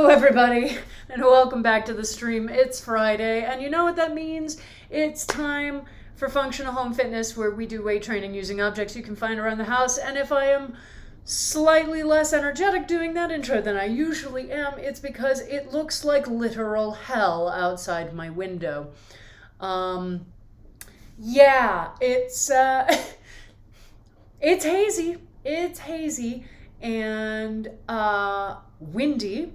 Hello everybody, and welcome back to the stream. It's Friday, and you know what that means? It's time for Functional Home Fitness, where we do weight training using objects you can find around the house. And if I am slightly less energetic doing that intro than I usually am, it's because it looks like literal hell outside my window. Yeah, it's it's hazy. It's hazy and windy.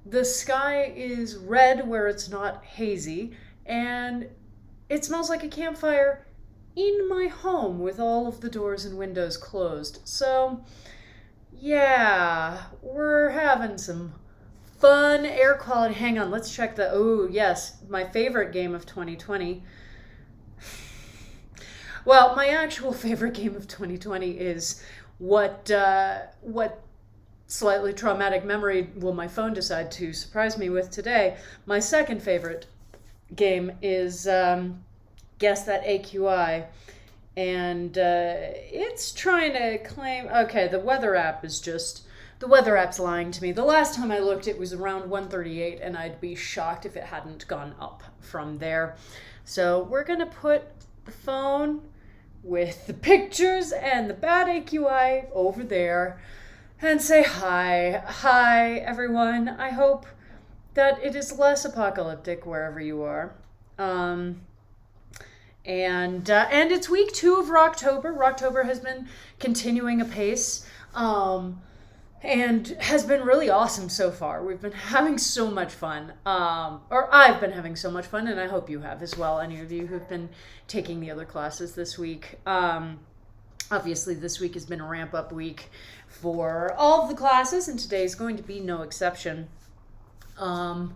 The sky is red where it's not hazy, and it smells like a campfire in my home with all of the doors and windows closed. So, yeah, we're having some fun air quality. Hang on, let's check the. Oh, yes, my favorite game of 2020. Well, my actual favorite game of 2020 is what slightly traumatic memory will my phone decide to surprise me with today. My second favorite game is Guess That AQI. And it's trying to claim, okay, the weather app's lying to me. The last time I looked, it was around 138, and I'd be shocked if it hadn't gone up from there. So we're going to put the phone with the pictures and the bad AQI over there and say hi. Hi, everyone. I hope that it is less apocalyptic wherever you are. And it's week 2 of Rocktober. Rocktober has been continuing apace, and has been really awesome so far. We've been having so much fun, or I've been having so much fun, and I hope you have as well, any of you who've been taking the other classes this week. Obviously, this week has been a ramp-up week for all of the classes, and today's going to be no exception. Yeah,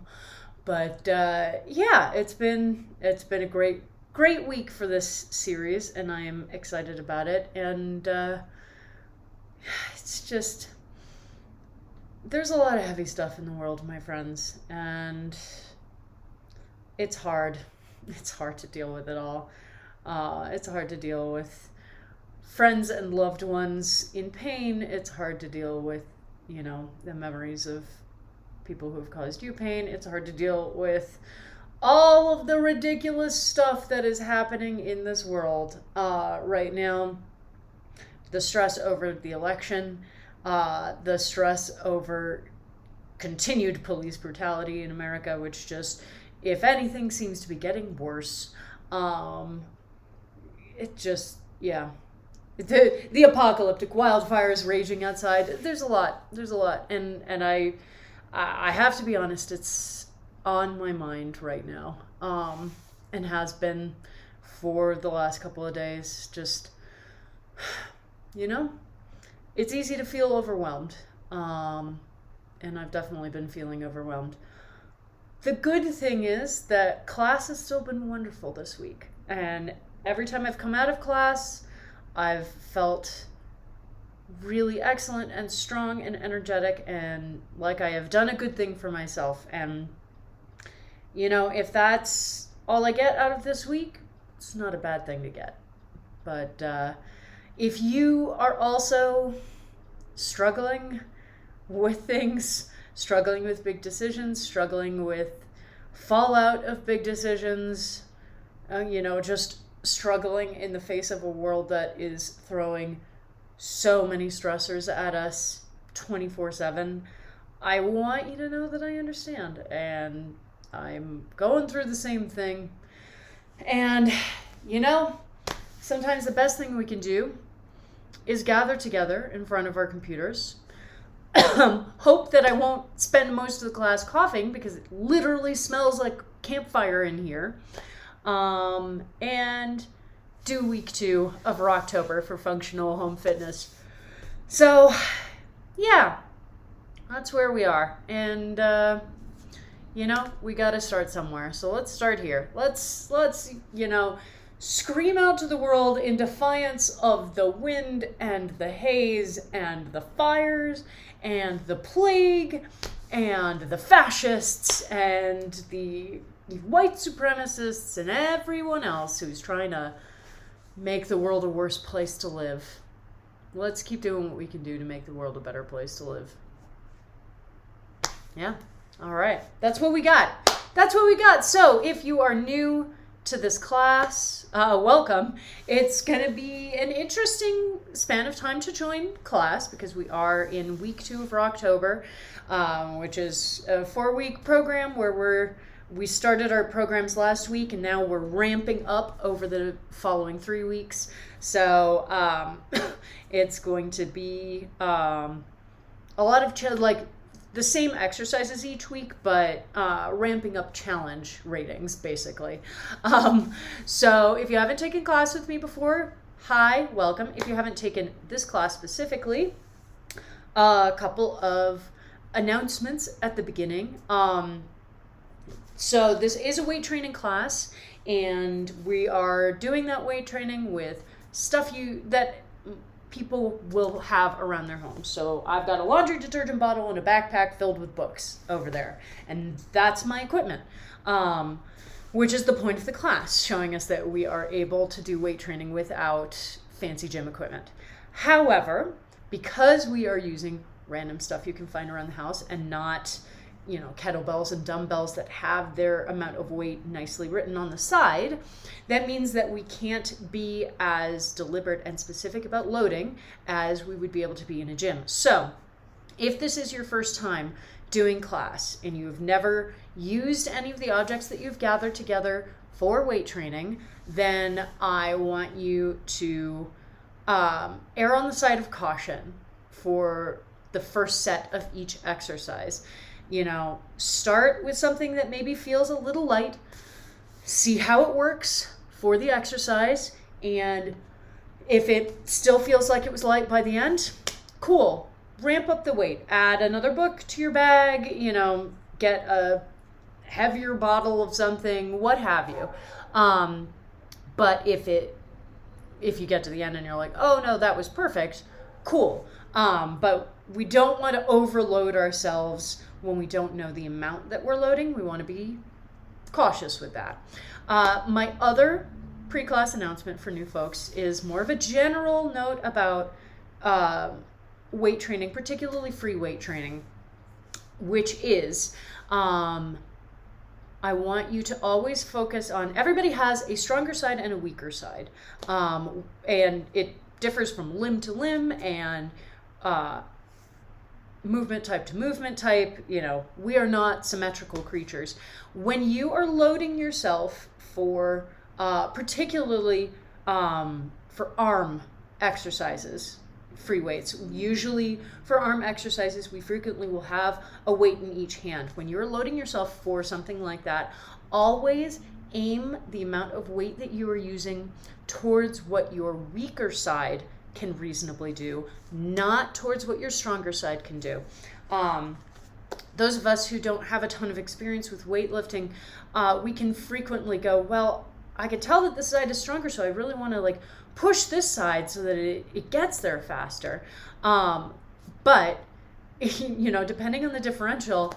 it's been a great week for this series, and I am excited about it. And it's just, there's a lot of heavy stuff in the world, my friends, and it's hard. It's hard to deal with it all. It's hard to deal with friends and loved ones in pain. It's hard to deal with, the memories of people who have caused you pain. It's hard to deal with all of the ridiculous stuff that is happening in this world right now. The stress over the election, the stress over continued police brutality in America, which just, if anything, seems to be getting worse. It just, yeah. The apocalyptic wildfires raging outside. There's a lot, and I have to be honest. It's on my mind right now, and has been for the last couple of days. Just, it's easy to feel overwhelmed, and I've definitely been feeling overwhelmed. The good thing is that class has still been wonderful this week, and every time I've come out of class, I've felt really excellent and strong and energetic, and like I have done a good thing for myself. And, if that's all I get out of this week, it's not a bad thing to get. But if you are also struggling with things, struggling with big decisions, struggling with fallout of big decisions, just struggling in the face of a world that is throwing so many stressors at us 24/7, I want you to know that I understand, and I'm going through the same thing. And sometimes the best thing we can do is gather together in front of our computers, hope that I won't spend most of the class coughing because it literally smells like campfire in here, and do week 2 of Rocktober for Functional Home Fitness. So, yeah, that's where we are. And, we got to start somewhere. So let's start here. Let's scream out to the world in defiance of the wind and the haze and the fires and the plague and the fascists and the white supremacists and everyone else who's trying to make the world a worse place to live. Let's keep doing what we can do to make the world a better place to live. Yeah. All right. That's what we got. That's what we got. So if you are new to this class, welcome. It's going to be an interesting span of time to join class because we are in week 2 of October, which is a 4-week program where we started our programs last week and now we're ramping up over the following 3 weeks. So it's going to be a lot of the same exercises each week, but ramping up challenge ratings, basically. So if you haven't taken class with me before, hi, welcome. If you haven't taken this class specifically, a couple of announcements at the beginning. So this is a weight training class, and we are doing that weight training with stuff that people will have around their homes. So I've got a laundry detergent bottle and a backpack filled with books over there. And that's my equipment, which is the point of the class, showing us that we are able to do weight training without fancy gym equipment. However, because we are using random stuff you can find around the house and not, kettlebells and dumbbells that have their amount of weight nicely written on the side, that means that we can't be as deliberate and specific about loading as we would be able to be in a gym. So if this is your first time doing class and you've never used any of the objects that you've gathered together for weight training, then I want you to err on the side of caution for the first set of each exercise. Start with something that maybe feels a little light, see how it works for the exercise, and if it still feels like it was light by the end, cool. Ramp up the weight, add another book to your bag, get a heavier bottle of something, what have you. But if you get to the end and you're like, oh no, that was perfect, cool. But we don't want to overload ourselves when we don't know the amount that we're loading. We want to be cautious with that. My other pre-class announcement for new folks is more of a general note about weight training, particularly free weight training, which is I want you to always focus on, everybody has a stronger side and a weaker side. And it differs from limb to limb and movement type to movement type. We are not symmetrical creatures. When you are loading yourself for particularly for arm exercises, free weights, usually for arm exercises, we frequently will have a weight in each hand. When you're loading yourself for something like that, always aim the amount of weight that you are using towards what your weaker side can reasonably do, not towards what your stronger side can do. Those of us who don't have a ton of experience with weightlifting, we can frequently go, well, I can tell that this side is stronger, so I really want to push this side so that it gets there faster. But depending on the differential,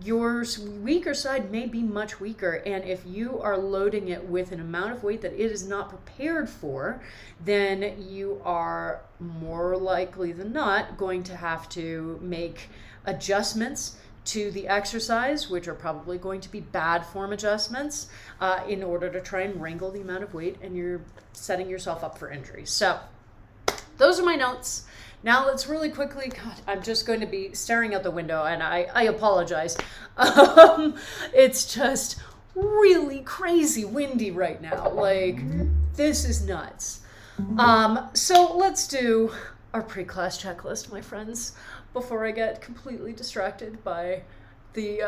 your weaker side may be much weaker, and if you are loading it with an amount of weight that it is not prepared for, then you are more likely than not going to have to make adjustments to the exercise, which are probably going to be bad form adjustments, in order to try and wrangle the amount of weight, and you're setting yourself up for injury. So those are my notes. Now let's really quickly, God, I'm just going to be staring out the window, and I apologize. It's just really crazy windy right now. This is nuts. So let's do our pre-class checklist, my friends, before I get completely distracted by the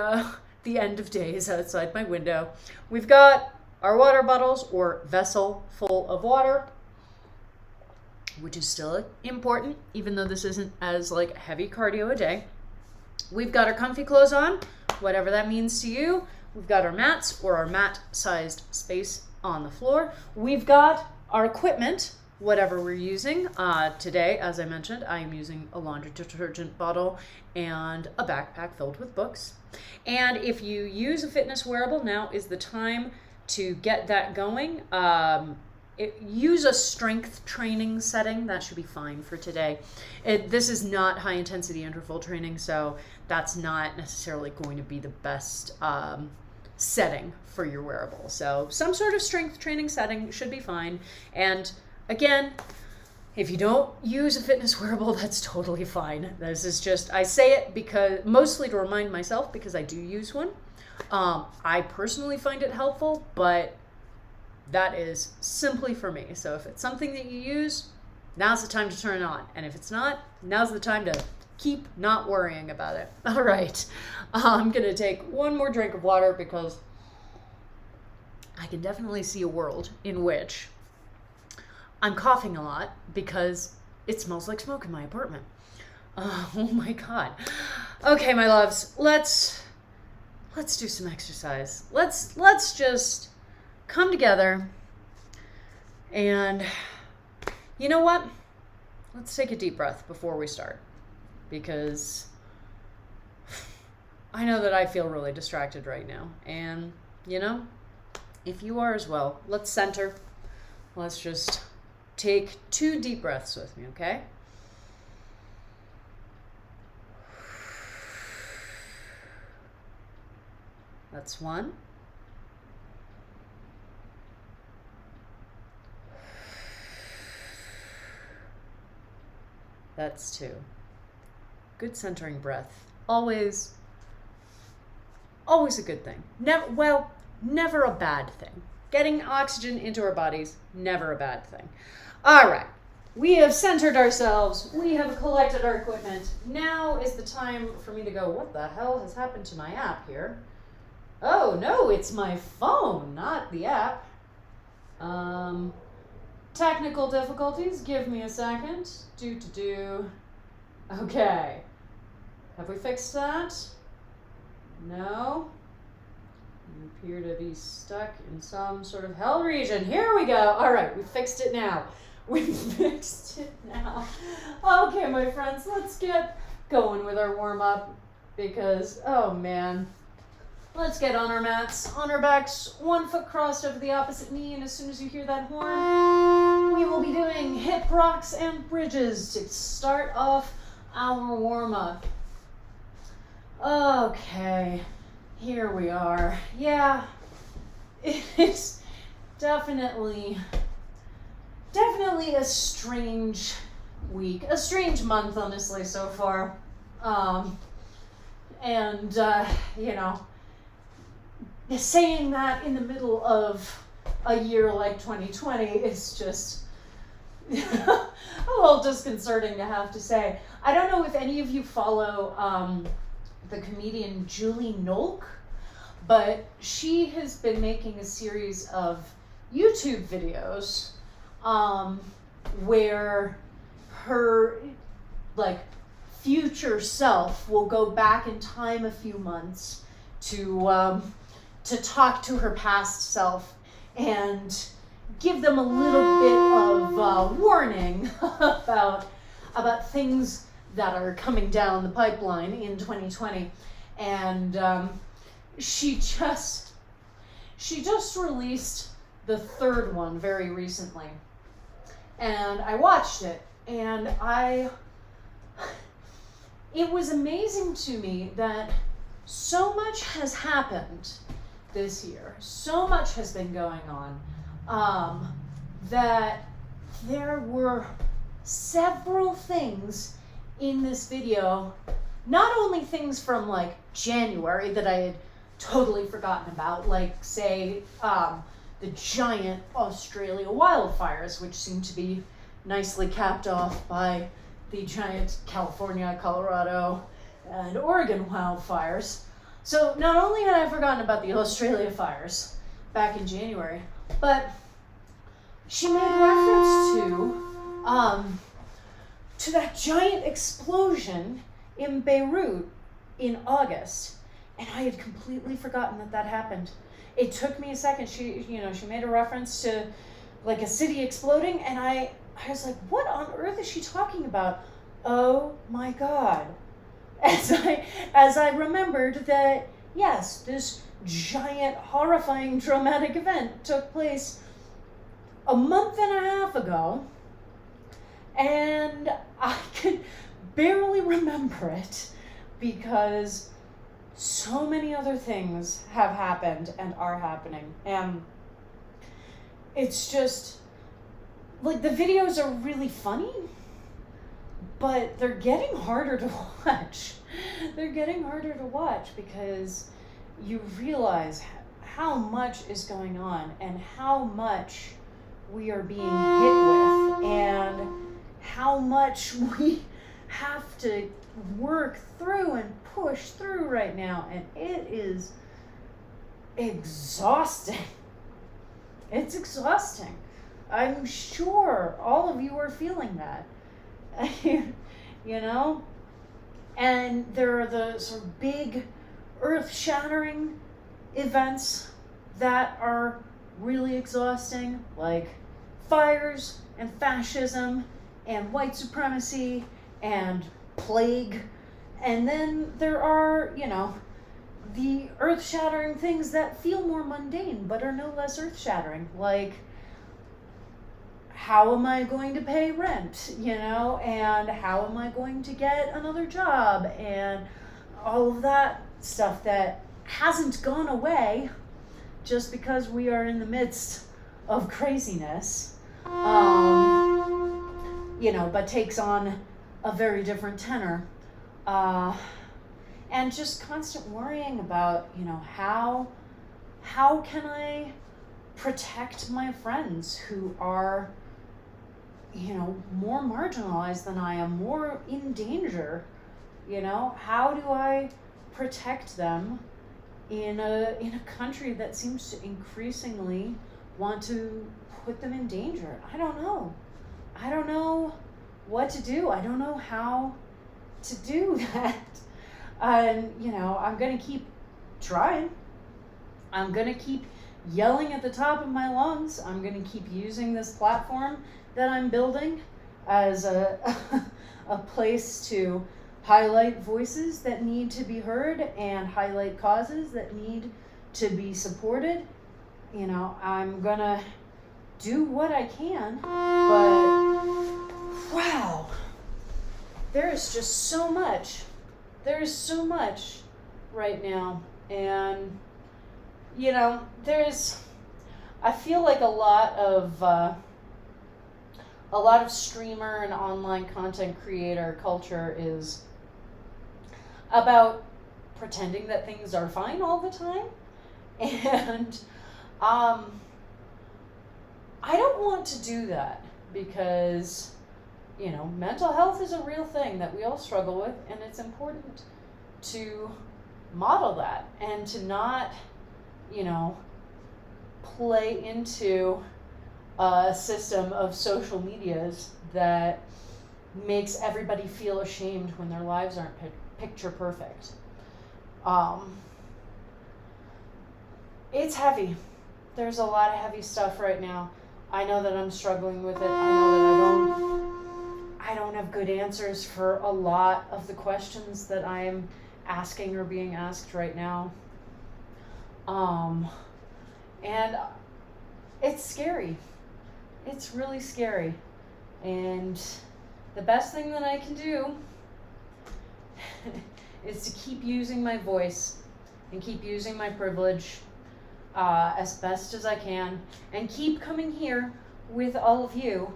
end of days outside my window. We've got our water bottles or vessel full of water, which is still important, even though this isn't as heavy cardio a day. We've got our comfy clothes on, whatever that means to you. We've got our mats or our mat-sized space on the floor. We've got our equipment, whatever we're using. Today, as I mentioned, I am using a laundry detergent bottle and a backpack filled with books. And if you use a fitness wearable, now is the time to get that going. Use a strength training setting. That should be fine for today. This is not high intensity interval training, so that's not necessarily going to be the best setting for your wearable. So some sort of strength training setting should be fine. And again, if you don't use a fitness wearable, that's totally fine. This is just, I say it because mostly to remind myself, because I do use one. I personally find it helpful, but that is simply for me. So if it's something that you use, now's the time to turn it on. And if it's not, now's the time to keep not worrying about it. All right. I'm going to take one more drink of water because I can definitely see a world in which I'm coughing a lot because it smells like smoke in my apartment. Oh my God. Okay, my loves, let's do some exercise. Let's just come together and you know what? Let's take a deep breath before we start, because I know that I feel really distracted right now. And, you know, if you are as well, let's center. Let's just take 2 deep breaths with me, okay? That's 1. That's 2. Good centering breath. Always a good thing. Never a bad thing. Getting oxygen into our bodies, never a bad thing. All right. We have centered ourselves. We have collected our equipment. Now is the time for me to go, what the hell has happened to my app here? Oh, no, it's my phone, not the app. Technical difficulties. Give me a second. Okay. Have we fixed that? No. You appear to be stuck in some sort of hell region. Here we go. All right, we fixed it now. We fixed it now. Okay, my friends, let's get going with our warm-up because, oh man. Let's get on our mats, on our backs, 1 foot crossed over the opposite knee, and as soon as you hear that horn, we will be doing hip rocks and bridges to start off our warm-up. Okay, here we are. Yeah, it is definitely a strange week, a strange month, honestly, so far. You know, saying that in the middle of a year like 2020 is just a little disconcerting to have to say. I don't know if any of you follow the comedian Julie Nolk, but she has been making a series of YouTube videos where her future self will go back in time a few months to talk to her past self and give them a little bit of warning about things that are coming down the pipeline in 2020. And she just released the 3rd one very recently. And I watched it, and it was amazing to me that so much has happened this year. So much has been going on that there were several things in this video, not only things from January that I had totally forgotten about, say the giant Australia wildfires, which seem to be nicely capped off by the giant California, Colorado, and Oregon wildfires. So not only had I forgotten about the Australia fires back in January, but she made reference to that giant explosion in Beirut in August, and I had completely forgotten that happened. It took me a second. She made a reference to a city exploding, and I was like, what on earth is she talking about? Oh my God. As I remembered that, yes, this giant, horrifying, traumatic event took place a month and a half ago, and I could barely remember it. because so many other things have happened and are happening. And it's just, like, the videos are really funny, but they're getting harder to watch. They're getting harder to watch because you realize how much is going on and how much we are being hit with and how much we have to work through and push through right now. And it is exhausting. It's exhausting. I'm sure all of you are feeling that. You know? And there are the sort of big earth-shattering events that are really exhausting, like fires and fascism and white supremacy and plague. And then there are, you know, the earth-shattering things that feel more mundane but are no less earth-shattering, like how am I going to pay rent, you know, and how am I going to get another job, and all of that stuff that hasn't gone away just because we are in the midst of craziness, you know, but takes on a very different tenor. And just constant worrying about, you know, how can I protect my friends who are, you know, more marginalized than I am, more in danger, you know? How do I protect them in a country that seems to increasingly want to put them in danger? I don't know. I don't know what to do. I don't know how to do that. And, you know, I'm going to keep trying. I'm going to keep yelling at the top of my lungs. I'm going to keep using this platform that I'm building as a place to highlight voices that need to be heard and highlight causes that need to be supported. You know, I'm going to do what I can, but wow, there is just so much. There is so much right now. And, you know, I feel like a lot of streamer and online content creator culture is about pretending that things are fine all the time. And I don't want to do that because, you know, mental health is a real thing that we all struggle with, and it's important to model that and to not, you know, play into a system of social medias that makes everybody feel ashamed when their lives aren't picture perfect. It's heavy. There's a lot of heavy stuff right now. I know that I'm struggling with it. I know that I don't have good answers for a lot of the questions that I am asking or being asked right now. And it's scary. It's really scary. And the best thing that I can do is to keep using my voice and keep using my privilege as best as I can, and keep coming here with all of you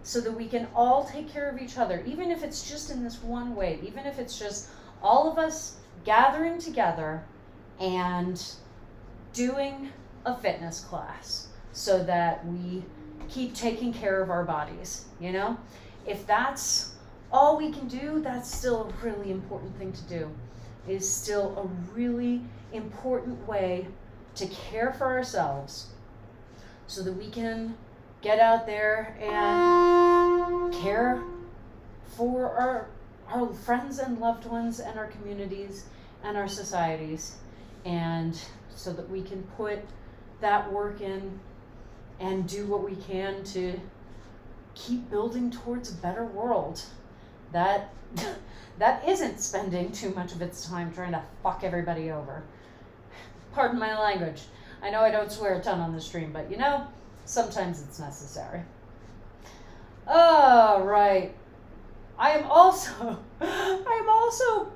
so that we can all take care of each other, even if it's just in this one way, even if it's just all of us gathering together and doing a fitness class so that we keep taking care of our bodies, you know? If that's all we can do, that's still a really important thing to do. It is still a really important way to care for ourselves so that we can get out there and care for our friends and loved ones and our communities and our societies, and so that we can put that work in and do what we can to keep building towards a better world that isn't spending too much of its time trying to fuck everybody over. Pardon my language. I know I don't swear a ton on the stream, but you know, sometimes it's necessary. All right. I am also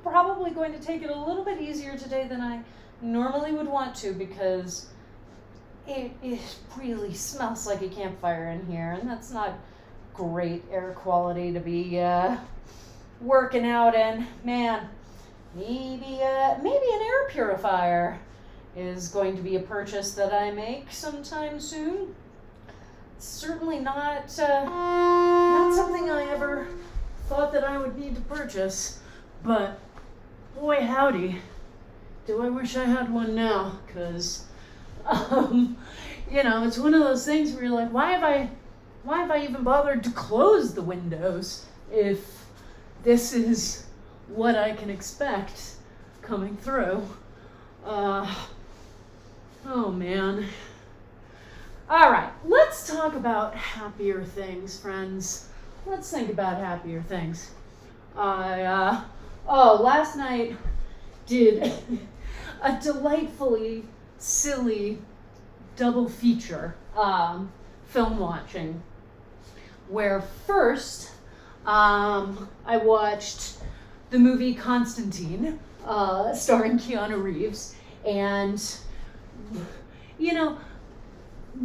probably going to take it a little bit easier today than I normally would want to, because it really smells like a campfire in here, and that's not great air quality to be working out in. Man, maybe an air purifier is going to be a purchase that I make sometime soon. It's certainly not something I ever thought that I would need to purchase, but boy howdy, do I wish I had one now, because it's one of those things where you're like, why have I even bothered to close the windows if this is what I can expect coming through? Oh man. All right, let's talk about happier things, friends. Let's think about happier things. Last night did a delightfully silly double feature film watching, where first I watched the movie Constantine, starring Keanu Reeves, and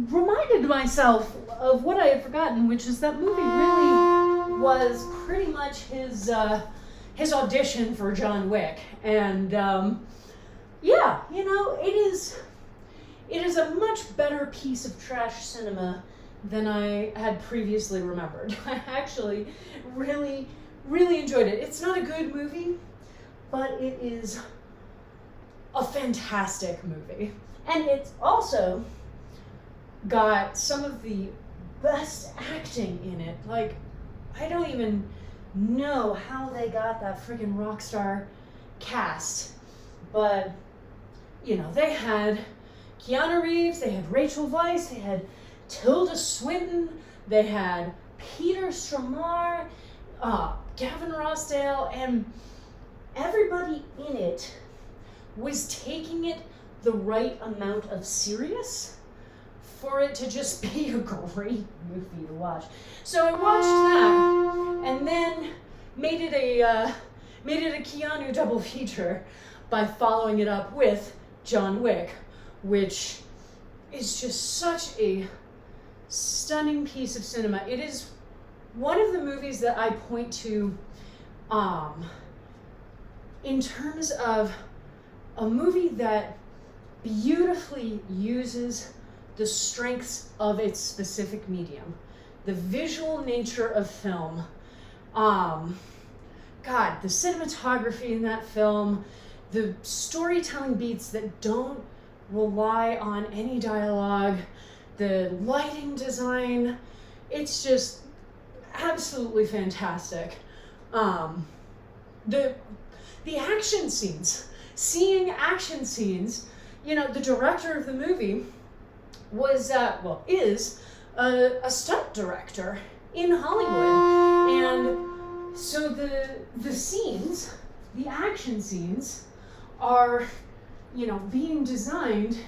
reminded myself of what I had forgotten, which is that movie really was pretty much his audition for John Wick. And it is a much better piece of trash cinema than I had previously remembered. I actually really, really enjoyed it. It's not a good movie, but it is a fantastic movie. And it's also got some of the best acting in it. Like, I don't even know how they got that freaking rock star cast, but they had Keanu Reeves, they had Rachel Weisz, they had Tilda Swinton, they had Peter Stormare, Gavin Rossdale, and everybody in it was taking it the right amount of serious for it to just be a great movie to watch. So I watched that, and then made it a Keanu double feature by following it up with John Wick, which is just such a stunning piece of cinema. It is one of the movies that I point to in terms of a movie that beautifully uses the strengths of its specific medium, the visual nature of film. The cinematography in that film, the storytelling beats that don't rely on any dialogue, the lighting design, it's just absolutely fantastic. The action scenes, seeing action scenes, the director of the movie is a stunt director in Hollywood, and so the scenes, the action scenes, are being designed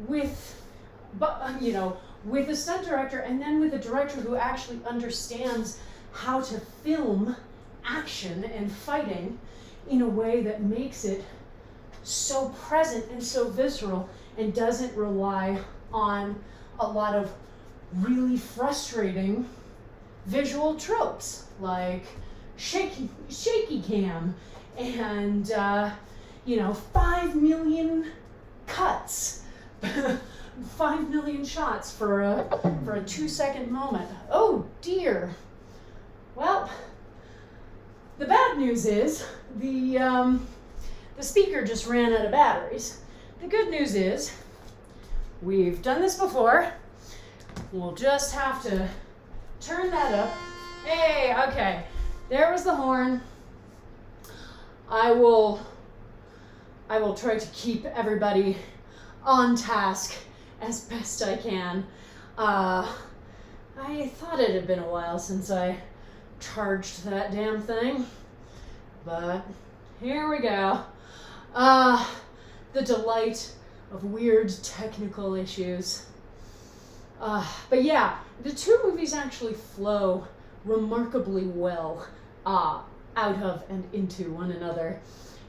with a stunt director, and then with a director who actually understands how to film action and fighting in a way that makes it so present and so visceral, and doesn't rely on a lot of really frustrating visual tropes like shaky cam and 5 million cuts, 5 million shots for a 2-second moment. Oh dear. Well, the bad news is the speaker just ran out of batteries. The good news is we've done this before. We'll just have to turn that up. Hey, okay. There was the horn. I will try to keep everybody on task as best I can. I thought it had been a while since I charged that damn thing, but here we go. The delight of weird technical issues. But yeah, the two movies actually flow remarkably well out of and into one another.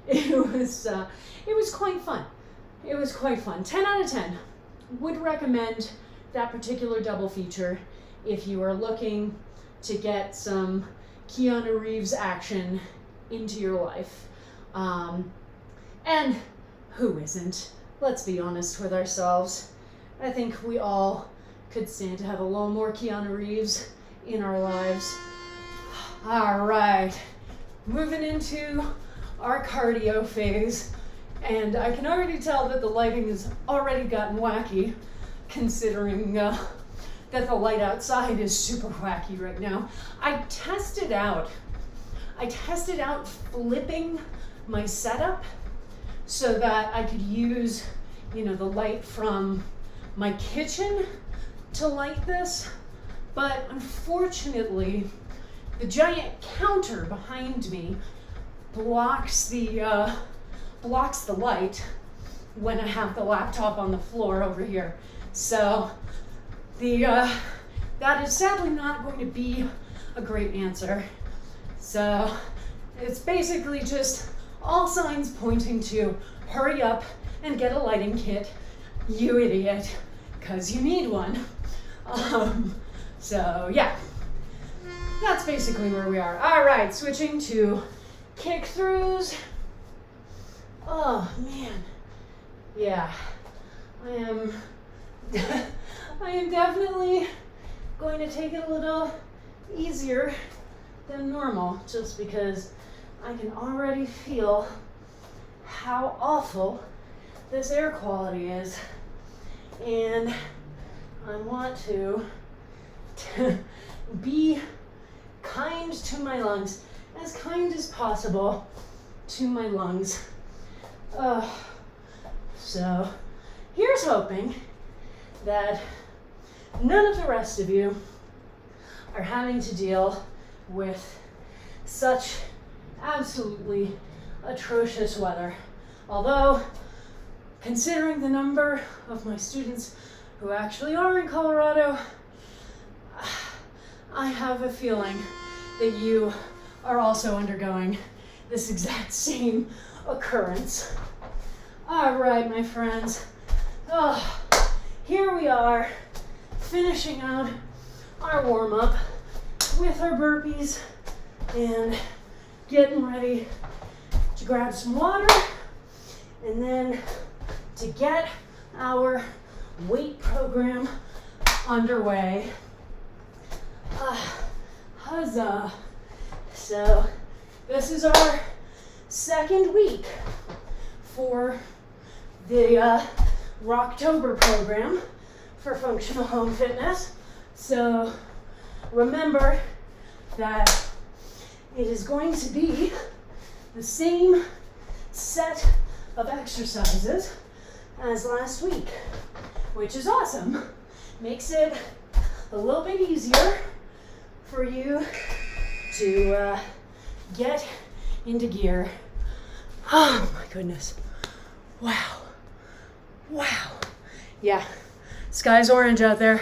It was quite fun. It was quite fun. 10 out of 10. Would recommend that particular double feature if you are looking to get some Keanu Reeves action into your life. And who isn't? Let's be honest with ourselves. I think we all could stand to have a little more Keanu Reeves in our lives. All right, moving into our cardio phase. And I can already tell that the lighting has already gotten wacky, considering that the light outside is super wacky right now. I tested out flipping my setup so that I could use, the light from my kitchen to light this. But unfortunately, the giant counter behind me blocks the light when I have the laptop on the floor over here. So that is sadly not going to be a great answer. So it's basically just all signs pointing to hurry up and get a lighting kit, you idiot, because you need one. So yeah, that's basically where we are. All right, switching to kick throughs. Oh man, yeah, I am definitely going to take it a little easier than normal, just because I can already feel how awful this air quality is, and I want to be kind to my lungs, as kind as possible to my lungs. So here's hoping that none of the rest of you are having to deal with such absolutely atrocious weather. Although, considering the number of my students who actually are in Colorado, I have a feeling that you are also undergoing this exact same occurrence. All right, my friends. Here we are, finishing out our warm-up with our burpees and getting ready to grab some water and then to get our weight program underway. Huzzah. So this is our second week for the Rocktober program for Functional Home Fitness. So remember that it is going to be the same set of exercises as last week, which is awesome. Makes it a little bit easier for you to get into gear. Oh my goodness. Wow. Yeah, sky's orange out there.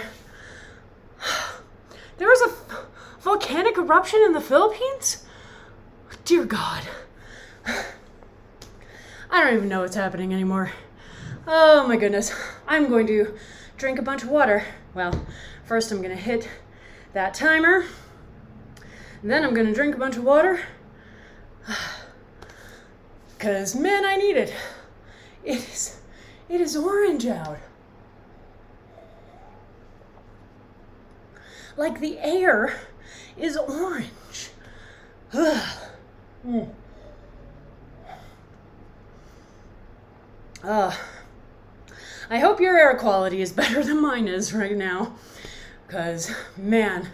There was a volcanic eruption in the Philippines? Dear God. I don't even know what's happening anymore. Oh my goodness. I'm going to drink a bunch of water. Well, first I'm going to hit that timer. And then I'm going to drink a bunch of water. Because, man, I need it. It is orange out. Like the air is orange. I hope your air quality is better than mine is right now. Because, man,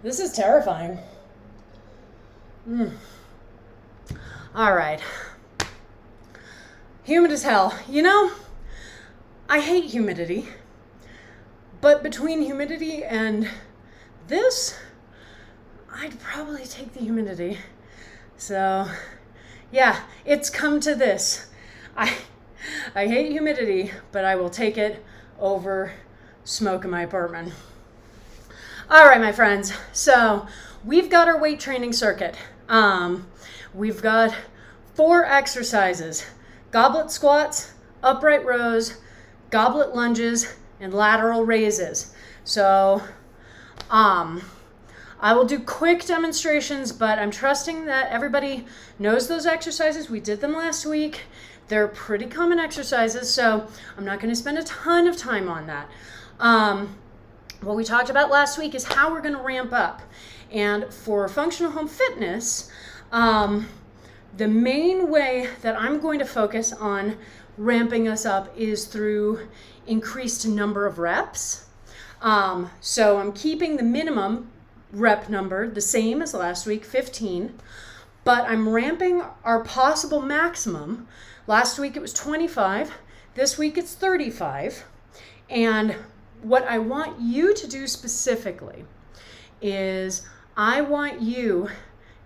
this is terrifying. All right. Humid as hell. You know, I hate humidity. But between humidity and this, I'd probably take the humidity. So, yeah, it's come to this. I hate humidity, but I will take it over smoke in my apartment. All right, my friends. So we've got our weight training circuit. We've got 4 exercises: goblet squats, upright rows, goblet lunges, and lateral raises. So I will do quick demonstrations, but I'm trusting that everybody knows those exercises. We did them last week. They're pretty common exercises, so I'm not going to spend a ton of time on that. What we talked about last week is how we're going to ramp up. And for functional home fitness, the main way that I'm going to focus on ramping us up is through increased number of reps. So I'm keeping the minimum rep number the same as last week, 15, but I'm ramping our possible maximum. Last week it was 25, this week it's 35, and what I want you to do specifically is I want you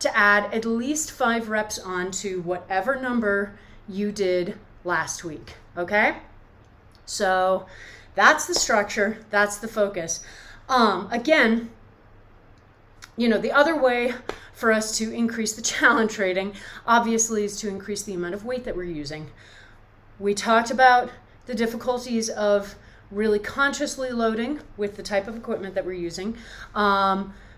to add at least 5 reps on to whatever number you did last week, okay? So that's the structure, that's the focus. Again, you know, the other way for us to increase the challenge rating, obviously, is to increase the amount of weight that we're using. We talked about the difficulties of really consciously loading with the type of equipment that we're using.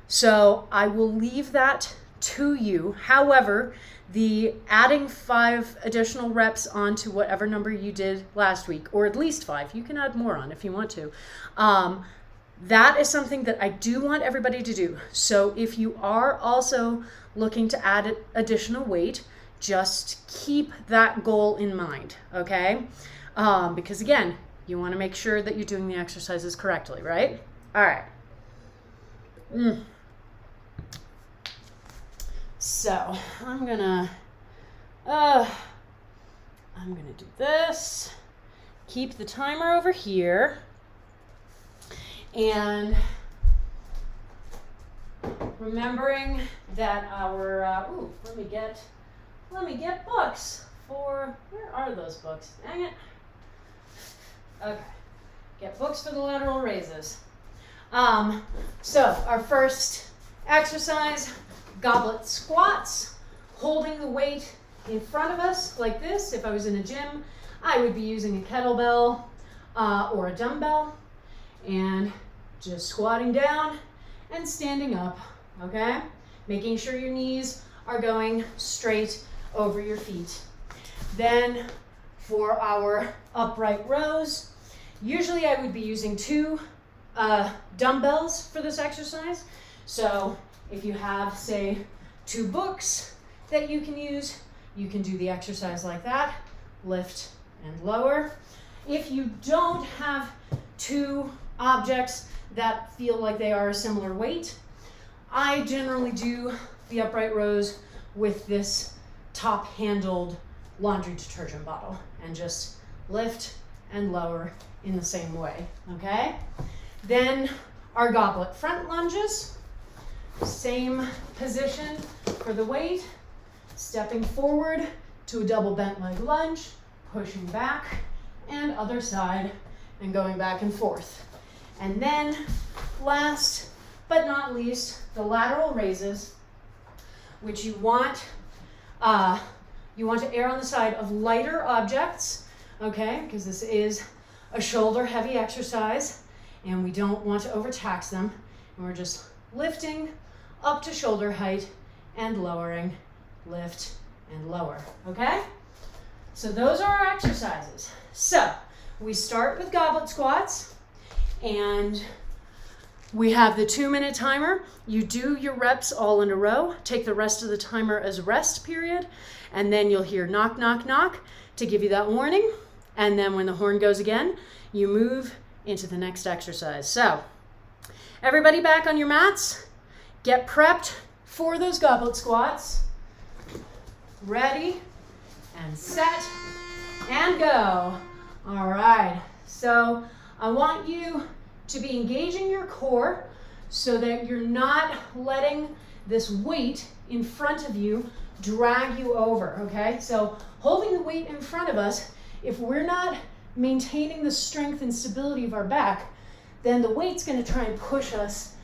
So I will leave that to you. However, the adding 5 additional reps onto whatever number you did last week, or at least 5, you can add more on if you want to. That is something that I do want everybody to do. So if you are also looking to add additional weight, just keep that goal in mind, okay? Because again, you want to make sure that you're doing the exercises correctly, right? All right. So I'm gonna do this. Keep the timer over here. And remembering that our, let me get books for, where are those books? Dang it. Okay, get books for the lateral raises. So our first exercise, goblet squats, holding the weight in front of us like this. If I was in a gym, I would be using a kettlebell or a dumbbell, and just squatting down and standing up, okay? Making sure your knees are going straight over your feet. Then for our upright rows, usually I would be using 2 dumbbells for this exercise. So if you have, say, 2 books that you can use, you can do the exercise like that, lift and lower. If you don't have 2 objects that feel like they are a similar weight, I generally do the upright rows with this top-handled laundry detergent bottle and just lift and lower in the same way, okay? Then our goblet front lunges, same position for the weight, stepping forward to a double bent leg lunge, pushing back, and other side, and going back and forth. And then last but not least, the lateral raises, which you want to err on the side of lighter objects, okay? Because this is a shoulder heavy exercise and we don't want to overtax them. And we're just lifting up to shoulder height and lowering, lift and lower, okay? So those are our exercises. So we start with goblet squats, and we have the 2-minute timer. You do your reps all in a row. Take the rest of the timer as rest period, and then you'll hear knock, knock, knock to give you that warning. And then when the horn goes again, you move into the next exercise. So everybody back on your mats, get prepped for those goblet squats. Ready and set and go. All right, so I want you to be engaging your core so that you're not letting this weight in front of you drag you over, okay? So holding the weight in front of us, if we're not maintaining the strength and stability of our back, then the weight's gonna try and push us,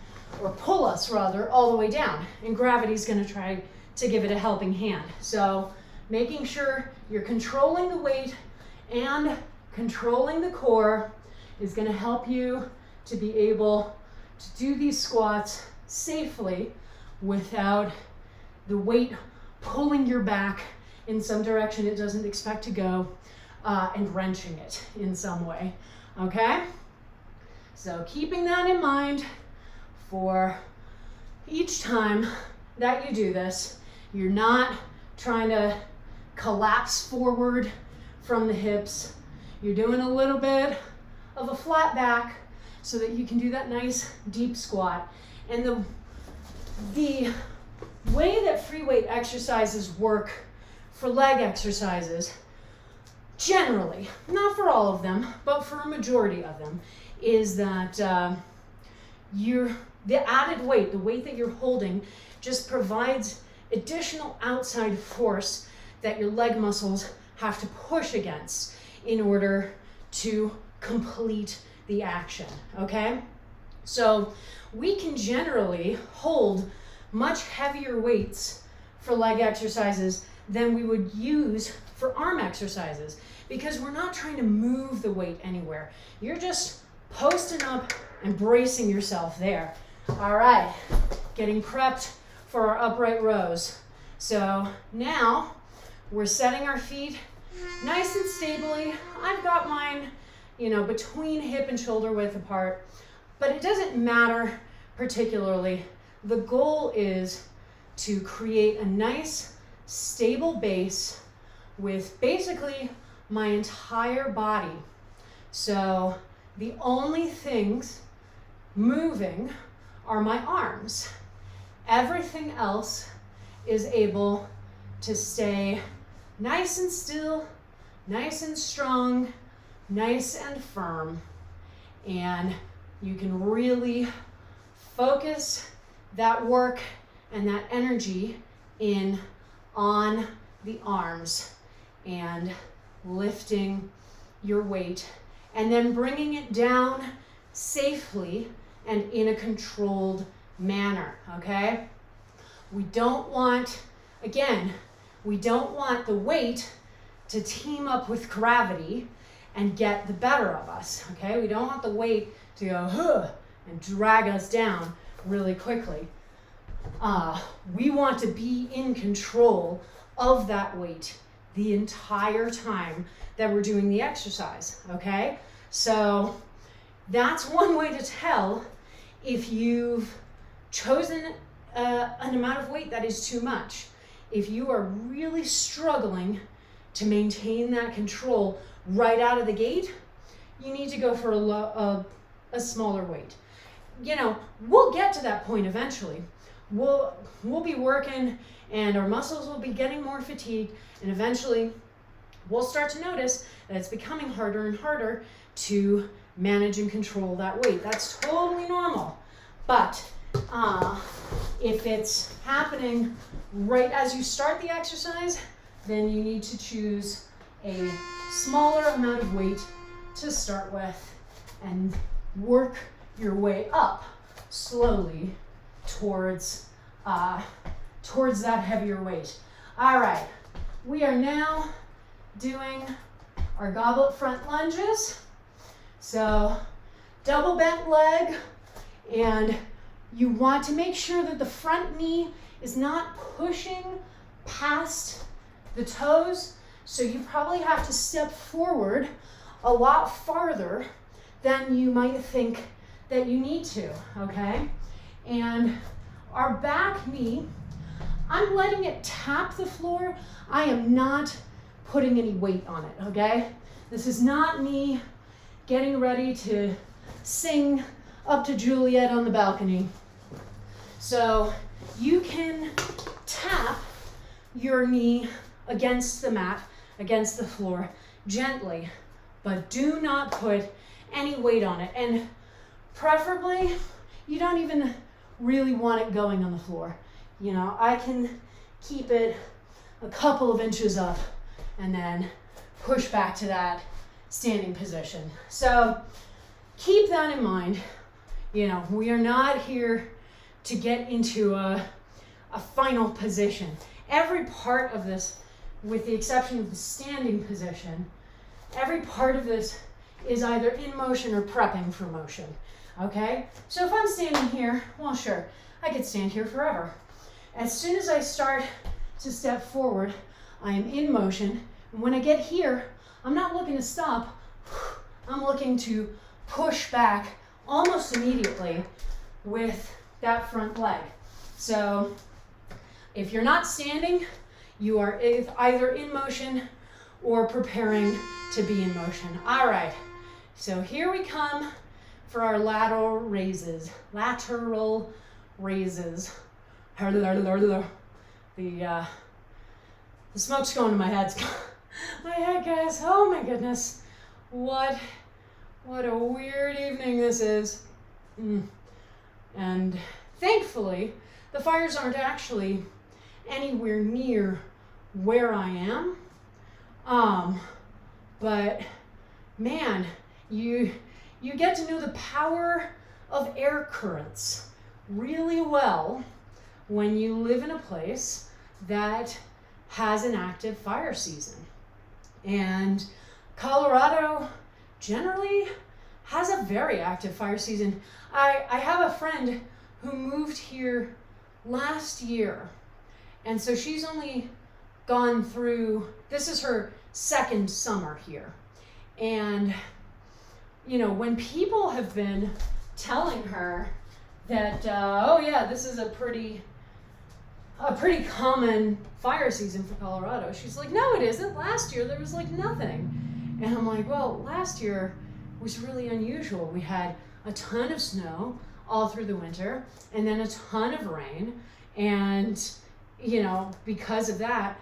or pull us rather, all the way down. And gravity's gonna try to give it a helping hand. So making sure you're controlling the weight and controlling the core is going to help you to be able to do these squats safely without the weight pulling your back in some direction it doesn't expect to go, and wrenching it in some way, okay? So keeping that in mind for each time that you do this, you're not trying to collapse forward from the hips. You're doing a little bit of a flat back so that you can do that nice deep squat. And the way that free weight exercises work for leg exercises, generally, not for all of them, but for a majority of them, is that the added weight, the weight that you're holding, just provides additional outside force that your leg muscles have to push against in order to complete the action, okay? So we can generally hold much heavier weights for leg exercises than we would use for arm exercises, because we're not trying to move the weight anywhere. You're just posting up and bracing yourself there. All right, getting prepped for our upright rows. So now we're setting our feet nice and stably. I've got mine, between hip and shoulder width apart, but it doesn't matter particularly. The goal is to create a nice, stable base with basically my entire body. So the only things moving are my arms. Everything else is able to stay nice and still, nice and strong, nice and firm. And you can really focus that work and that energy in on the arms and lifting your weight and then bringing it down safely and in a controlled manner, okay? We don't want the weight to team up with gravity and get the better of us, okay? We don't want the weight to go and drag us down really quickly. We want to be in control of that weight the entire time that we're doing the exercise, okay? So that's one way to tell if you've chosen an amount of weight that is too much. If you are really struggling to maintain that control right out of the gate, you need to go for a smaller weight. We'll get to that point eventually. We'll be working and our muscles will be getting more fatigued, and eventually we'll start to notice that it's becoming harder and harder to manage and control that weight. That's totally normal. But if it's happening right as you start the exercise, then you need to choose a smaller amount of weight to start with and work your way up slowly towards that heavier weight. All right, we are now doing our goblet front lunges. So double bent leg, and you want to make sure that the front knee is not pushing past the toes. So you probably have to step forward a lot farther than you might think that you need to, okay? And our back knee, I'm letting it tap the floor. I am not putting any weight on it, okay? This is not me getting ready to sing up to Juliet on the balcony. So you can tap your knee against the mat, against the floor, gently, but do not put any weight on it. And preferably, you don't even really want it going on the floor. I can keep it a couple of inches up and then push back to that standing position. So keep that in mind. We are not here to get into a a final position. Every part of this, with the exception of the standing position, every part of this is either in motion or prepping for motion, okay? So if I'm standing here, well, sure, I could stand here forever. As soon as I start to step forward, I am in motion. And when I get here, I'm not looking to stop. I'm looking to push back almost immediately with that front leg. So if you're not standing, you are either in motion or preparing to be in motion. All right, so here we come for our lateral raises. Lateral raises. The smoke's going to my head. My head, guys. Oh my goodness. What a weird evening this is. And thankfully, the fires aren't actually anywhere near where I am. But man, you get to know the power of air currents really well when you live in a place that has an active fire season. And Colorado generally has a very active fire season. I have a friend who moved here last year, and so she's only gone through, this is her second summer here. And you know, when people have been telling her that, oh yeah, this is a pretty common fire season for Colorado, she's like, no, it isn't. Last year there was like nothing. And I'm like, well, last year was really unusual. We had a ton of snow all through the winter and then a ton of rain. And, you know, because of that,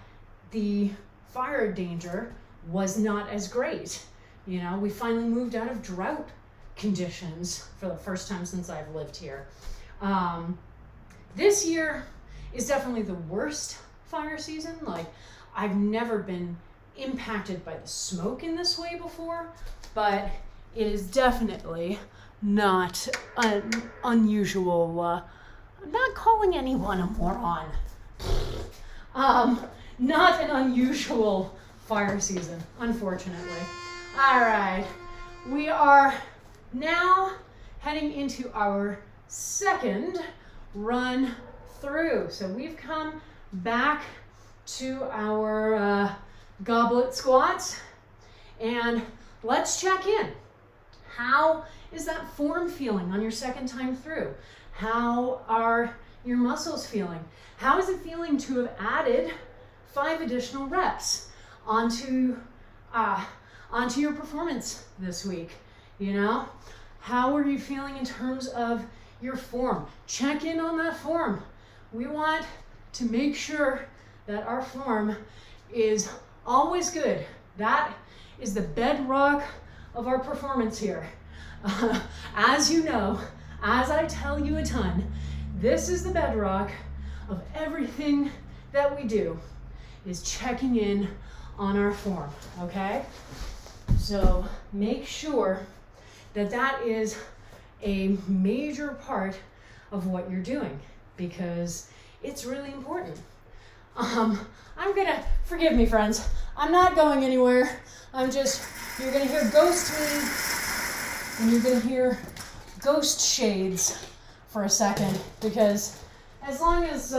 the fire danger was not as great. You know, we finally moved out of drought conditions for the first time since I've lived here. This year is definitely the worst fire season. Like, I've never been impacted by the smoke in this way before, but it is definitely not an unusual, I'm not calling anyone a moron. Not an unusual fire season, unfortunately. All right, we are now heading into our second run through. So we've come back to our goblet squats, and let's check in. How is that form feeling on your second time through? How are your muscles feeling? How is it feeling to have added 5 additional reps onto your performance this week? You know, how are you feeling in terms of your form? Check in on that form. We want to make sure that our form is always good. That is the bedrock of our performance here. As you know, as I tell you a ton, this is the bedrock of everything that we do, is checking in on our form, okay? So make sure that that is a major part of what you're doing, because it's really important. Forgive me, friends, I'm not going anywhere. You're gonna hear ghost me, and you're gonna hear ghost shades for a second, because as long as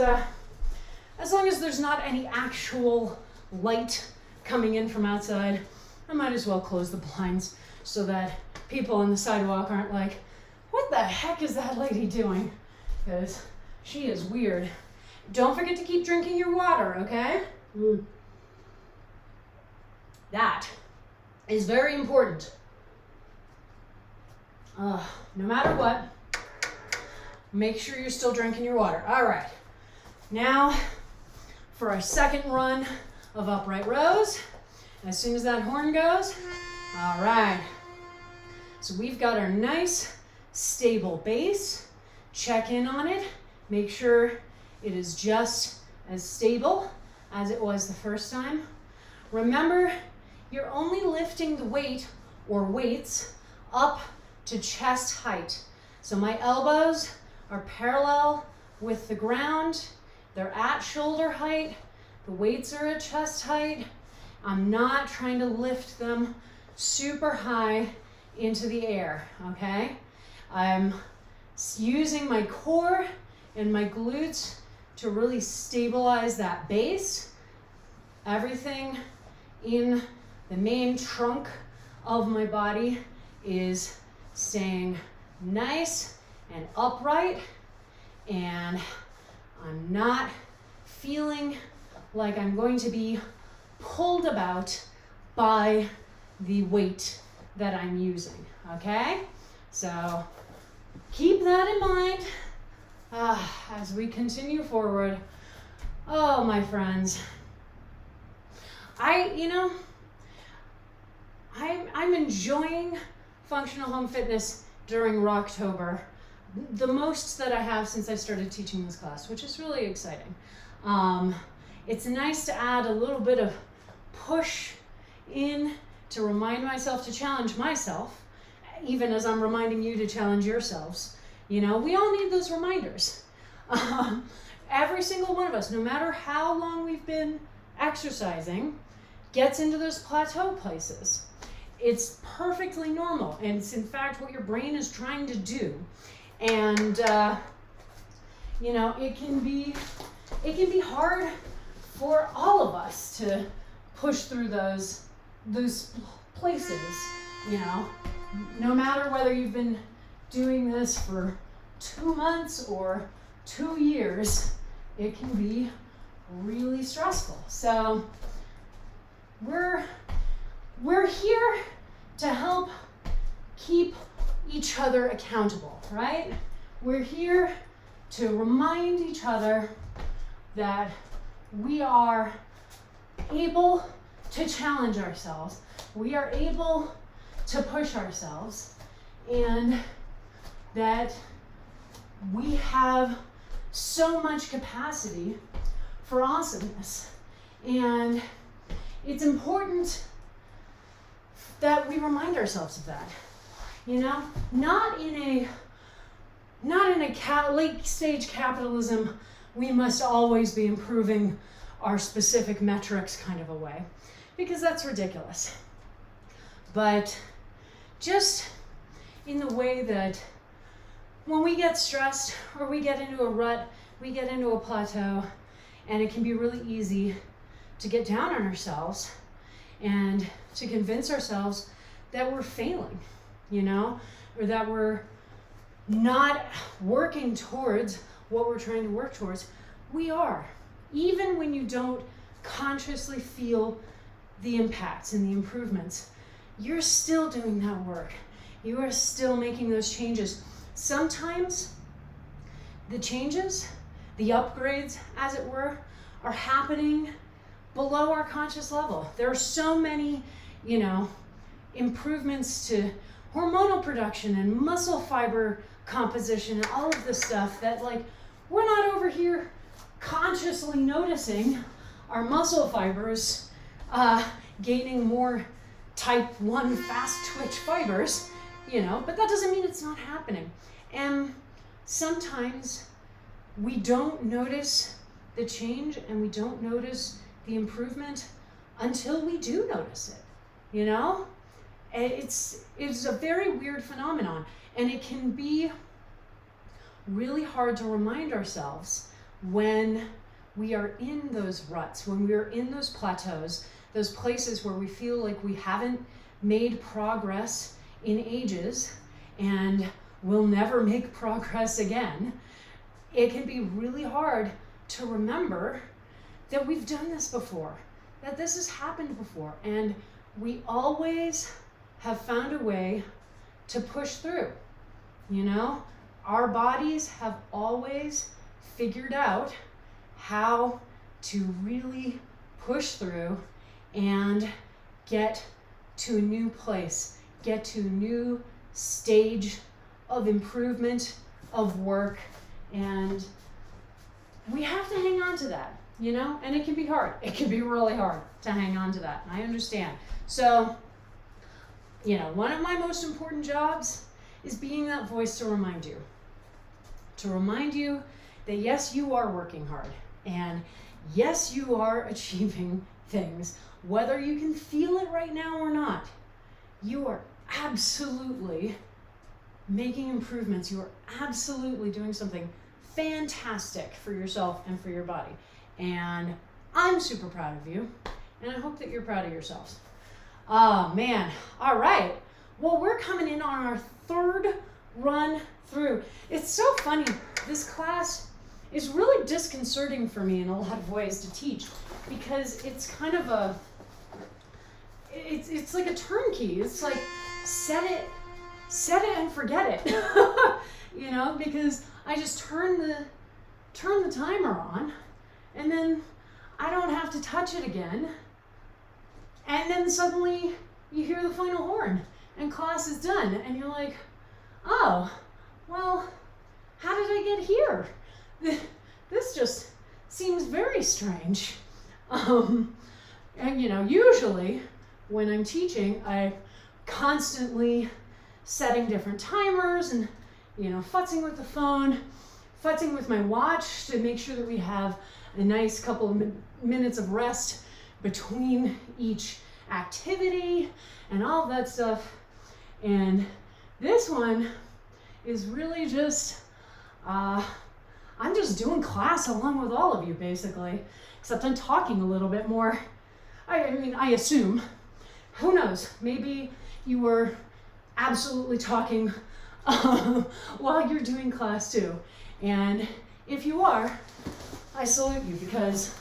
there's not any actual light coming in from outside, I might as well close the blinds so that people on the sidewalk aren't like, what the heck is that lady doing? Because she is weird. Don't forget to keep drinking your water, okay? That is very important. No matter what, make sure you're still drinking your water. All right. Now, for our second run of upright rows, as soon as that horn goes, all right. So we've got our nice, stable base. Check in on it. Make sure it is just as stable as it was the first time. Remember, you're only lifting the weight or weights up to chest height. So my elbows are parallel with the ground They're at shoulder height. The weights are at chest height. I'm not trying to lift them super high into the air, okay? I'm using my core and my glutes to really stabilize that base. Everything in the main trunk of my body is staying nice and upright, and I'm not feeling like I'm going to be pulled about by the weight that I'm using, okay? So keep that in mind as we continue forward. Oh, my friends, I'm enjoying functional home fitness during Rocktober, the most that I have since I started teaching this class, which is really exciting. It's nice to add a little bit of push in to remind myself to challenge myself, even as I'm reminding you to challenge yourselves. We all need those reminders. Every single one of us, no matter how long we've been exercising, gets into those plateau places. It's perfectly normal, and it's in fact what your brain is trying to do. And it can be hard for all of us to push through those places. No matter whether you've been doing this for 2 months or 2 years, it can be really stressful. So we're here to help keep each other accountable, right? We're here to remind each other that we are able to challenge ourselves. We are able to push ourselves, and that we have so much capacity for awesomeness. And it's important that we remind ourselves of that. Not in a late stage capitalism, we must always be improving our specific metrics kind of a way, because that's ridiculous. But just in the way that when we get stressed or we get into a rut, we get into a plateau, and it can be really easy to get down on ourselves and to convince ourselves that we're failing, or that we're not working towards what we're trying to work towards. We are. Even when you don't consciously feel the impacts and the improvements, you're still doing that work. You are still making those changes. Sometimes the changes, the upgrades, as it were, are happening below our conscious level. There are so many, improvements to hormonal production and muscle fiber composition and all of this stuff that, we're not over here consciously noticing our muscle fibers gaining more type 1 fast twitch fibers, but that doesn't mean it's not happening. And sometimes we don't notice the change and we don't notice the improvement until we do notice it, It's a very weird phenomenon, and it can be really hard to remind ourselves when we are in those ruts, when we are in those plateaus, those places where we feel like we haven't made progress in ages and will never make progress again. It can be really hard to remember that we've done this before, that this has happened before, and we always have found a way to push through. Our bodies have always figured out how to really push through and get to a new place, get to a new stage of improvement, of work, and we have to hang on to that, and it can be hard. It can be really hard to hang on to that. I understand. So, one of my most important jobs is being that voice to remind you that yes, you are working hard. And yes, you are achieving things, whether you can feel it right now or not. You are absolutely making improvements. You are absolutely doing something fantastic for yourself and for your body. And I'm super proud of you, and I hope that you're proud of yourselves. Oh man, all right. Well, we're coming in on our third run through. It's so funny, this class is really disconcerting for me in a lot of ways to teach, because it's kind of it's like a turnkey. It's like set it and forget it. You know, because I just turn the timer on, and then I don't have to touch it again. And then suddenly you hear the final horn and class is done, and you're like, oh, well, how did I get here? This just seems very strange. And you know, usually when I'm teaching, I'm constantly setting different timers and, you know, futzing with the phone, futzing with my watch to make sure that we have a nice couple of minutes of rest between each activity and all that stuff. And this one is really just, I'm just doing class along with all of you, basically, except I'm talking a little bit more. I mean, I assume. Who knows? Maybe you were absolutely talking while you're doing class too. And if you are, I salute you, because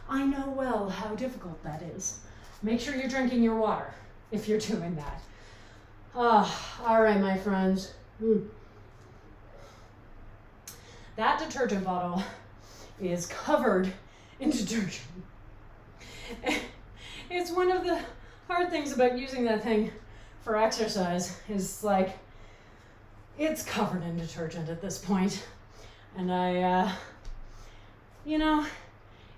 I know well how difficult that is. Make sure you're drinking your water if you're doing that. All right, my friends. That detergent bottle is covered in detergent. It's one of the hard things about using that thing for exercise, is like, it's covered in detergent at this point. And you know,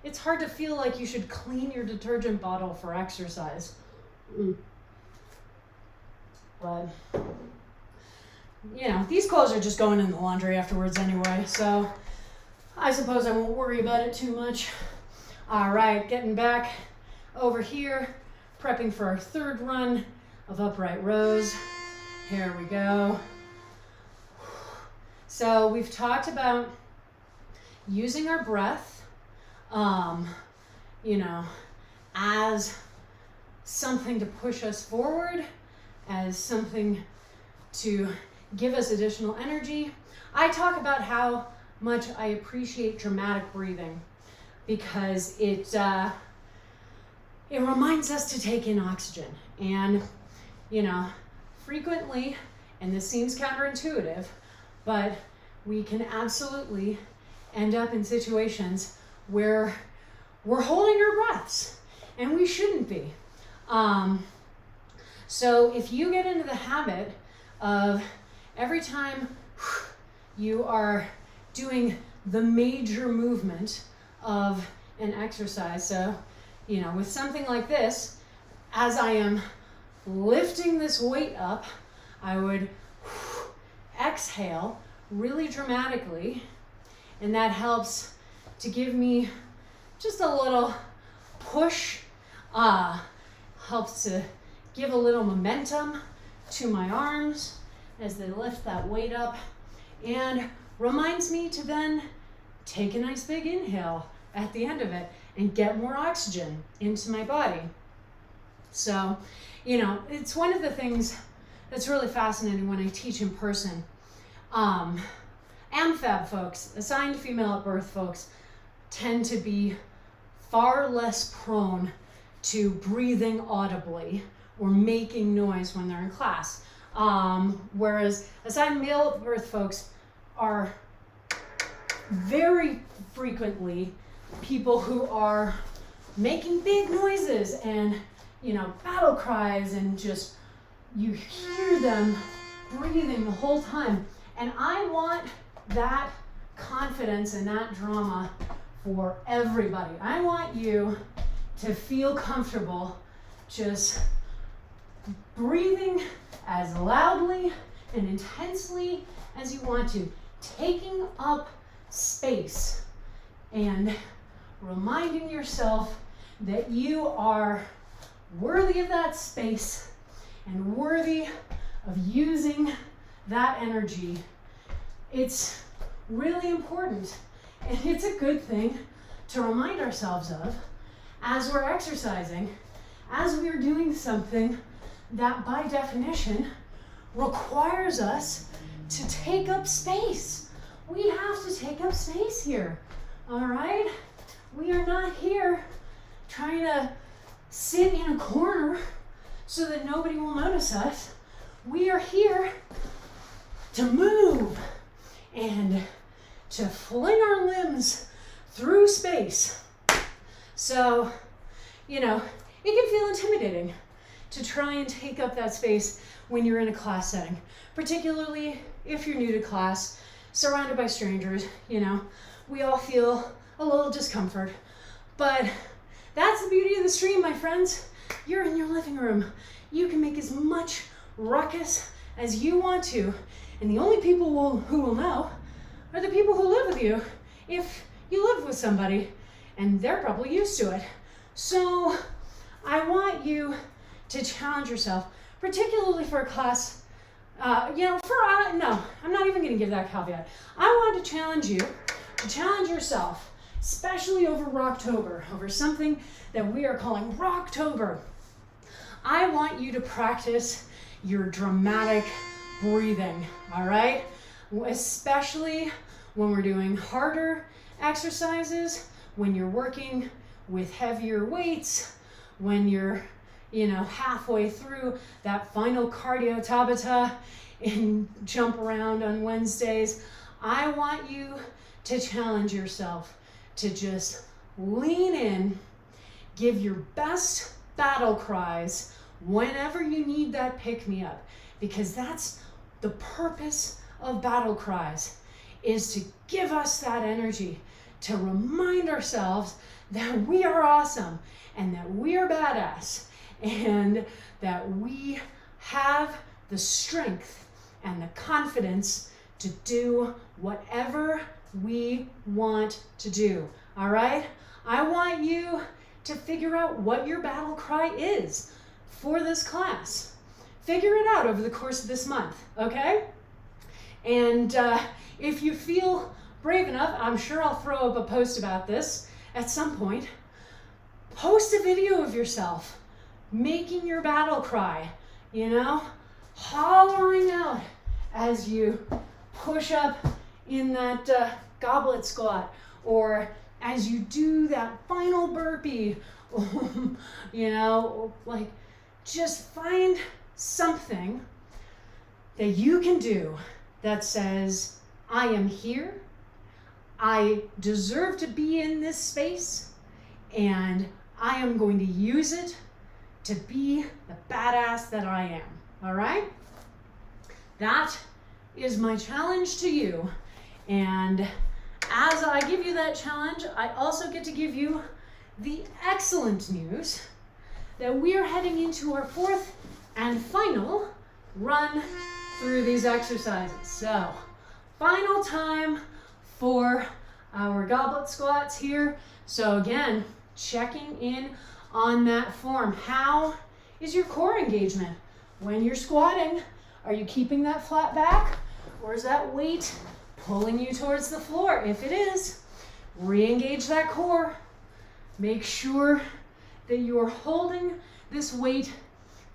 it's hard to feel like you should clean your detergent bottle for exercise. But, you know, these clothes are just going in the laundry afterwards anyway, so I suppose I won't worry about it too much. All right, getting back over here, prepping for our third run of upright rows. Here we go. So we've talked about using our breath, you know, as something to push us forward, as something to give us additional energy. I talk about how much I appreciate dramatic breathing, because it reminds us to take in oxygen. And, you know, frequently, and this seems counterintuitive, but we can absolutely end up in situations where we're holding our breaths, and we shouldn't be. So if you get into the habit of every time you are doing the major movement of an exercise, so, you know, with something like this, as I am lifting this weight up, I would exhale really dramatically, and that helps to give me just a little push, helps to give a little momentum to my arms as they lift that weight up, and reminds me to then take a nice big inhale at the end of it and get more oxygen into my body. So, you know, it's one of the things that's really fascinating when I teach in person. AMFAB folks, assigned female at birth folks, tend to be far less prone to breathing audibly or making noise when they're in class. Whereas assigned male at birth folks are very frequently people who are making big noises and, you know, battle cries, and just, you hear them breathing the whole time. And I want that confidence and that drama for everybody. I want you to feel comfortable just breathing as loudly and intensely as you want to, taking up space and reminding yourself that you are worthy of that space and worthy of using that energy. It's really important, and it's a good thing to remind ourselves of as we're exercising, as we're doing something that by definition requires us to take up space. We have to take up space here, all right? We are not here trying to sit in a corner so that nobody will notice us. We are here to move and to fling our limbs through space. So, you know, it can feel intimidating to try and take up that space when you're in a class setting, particularly if you're new to class, surrounded by strangers. You know, we all feel a little discomfort, but that's the beauty of the stream, my friends. You're in your living room. You can make as much ruckus as you want to, and the only people who will know are the people who live with you, if you live with somebody, and they're probably used to it. So I want you to challenge yourself, particularly for a class, no, I'm not even gonna give that caveat. I want to challenge you to challenge yourself, especially over Rocktober, over something that we are calling Rocktober. I want you to practice your dramatic breathing, all right? Especially when we're doing harder exercises, when you're working with heavier weights, when you're, halfway through that final cardio tabata and jump around on Wednesdays. I want you to challenge yourself to just lean in, give your best battle cries whenever you need that pick-me-up, because that's the purpose of battle cries, is to give us that energy, to remind ourselves that we are awesome and that we are badass and that we have the strength and the confidence to do whatever we want to do, all right? I want you to figure out what your battle cry is for this class. Figure it out over the course of this month, okay? And if you feel brave enough, I'm sure I'll throw up a post about this at some point. Post a video of yourself making your battle cry, hollering out as you push up in that goblet squat, or as you do that final burpee, just find something that you can do that says, I am here, I deserve to be in this space, and I am going to use it to be the badass that I am, all right? That is my challenge to you, and as I give you that challenge, I also get to give you the excellent news that we are heading into our fourth and final run through these exercises. So, final time for our goblet squats here. So again, checking in on that form. How is your core engagement? When you're squatting, are you keeping that flat back, or is that weight pulling you towards the floor? If it is, re-engage that core. Make sure that you're holding this weight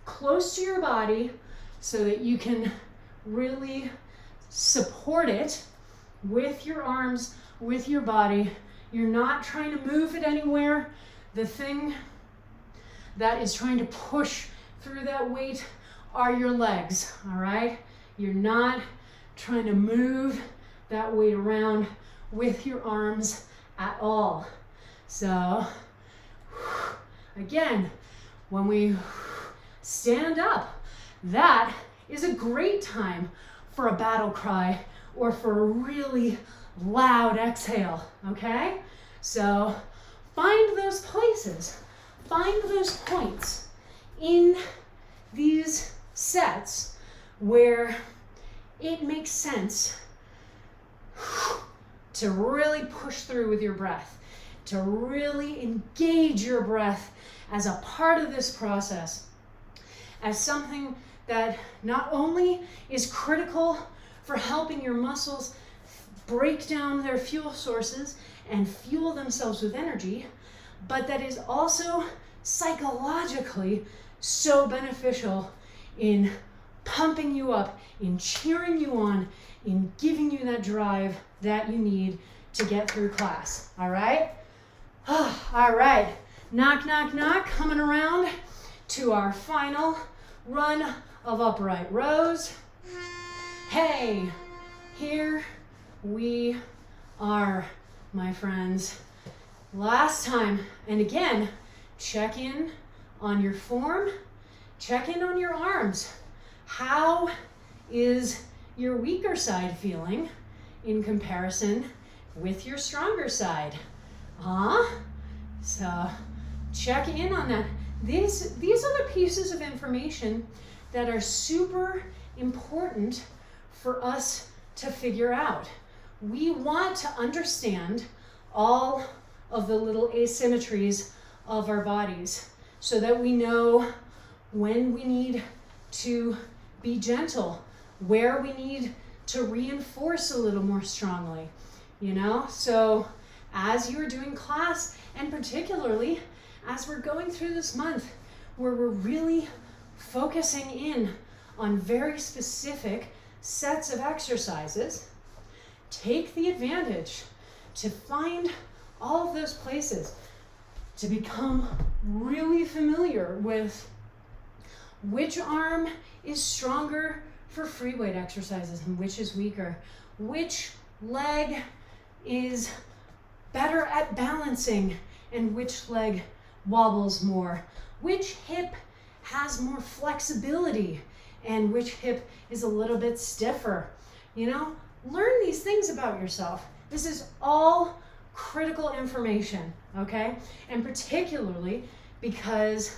close to your body so that you can really support it with your arms, with your body. You're not trying to move it anywhere. The thing that is trying to push through that weight are your legs, all right? You're not trying to move that weight around with your arms at all. So, again, when we stand up, that is a great time for a battle cry or for a really loud exhale, okay? So find those places, find those points in these sets where it makes sense to really push through with your breath. to really engage your breath as a part of this process, as something that not only is critical for helping your muscles break down their fuel sources and fuel themselves with energy, but that is also psychologically so beneficial in pumping you up, in cheering you on, in giving you that drive that you need to get through class. All right? All right. Knock, knock, knock. Coming around to our final run of upright rows. Hey, here we are, my friends. Last time, and again, check in on your form, check in on your arms. How is your weaker side feeling in comparison with your stronger side? So check in on that. These are the pieces of information that are super important for us to figure out. We want to understand all of the little asymmetries of our bodies so that we know when we need to be gentle, where we need to reinforce a little more strongly, you know? So as you're doing class, and particularly as we're going through this month where we're really focusing in on very specific sets of exercises, take the advantage to find all of those places, to become really familiar with which arm is stronger for free weight exercises and which is weaker, which leg is better at balancing and which leg wobbles more, which hip has more flexibility and which hip is a little bit stiffer. You know, learn these things about yourself. This is all critical information, okay? And particularly because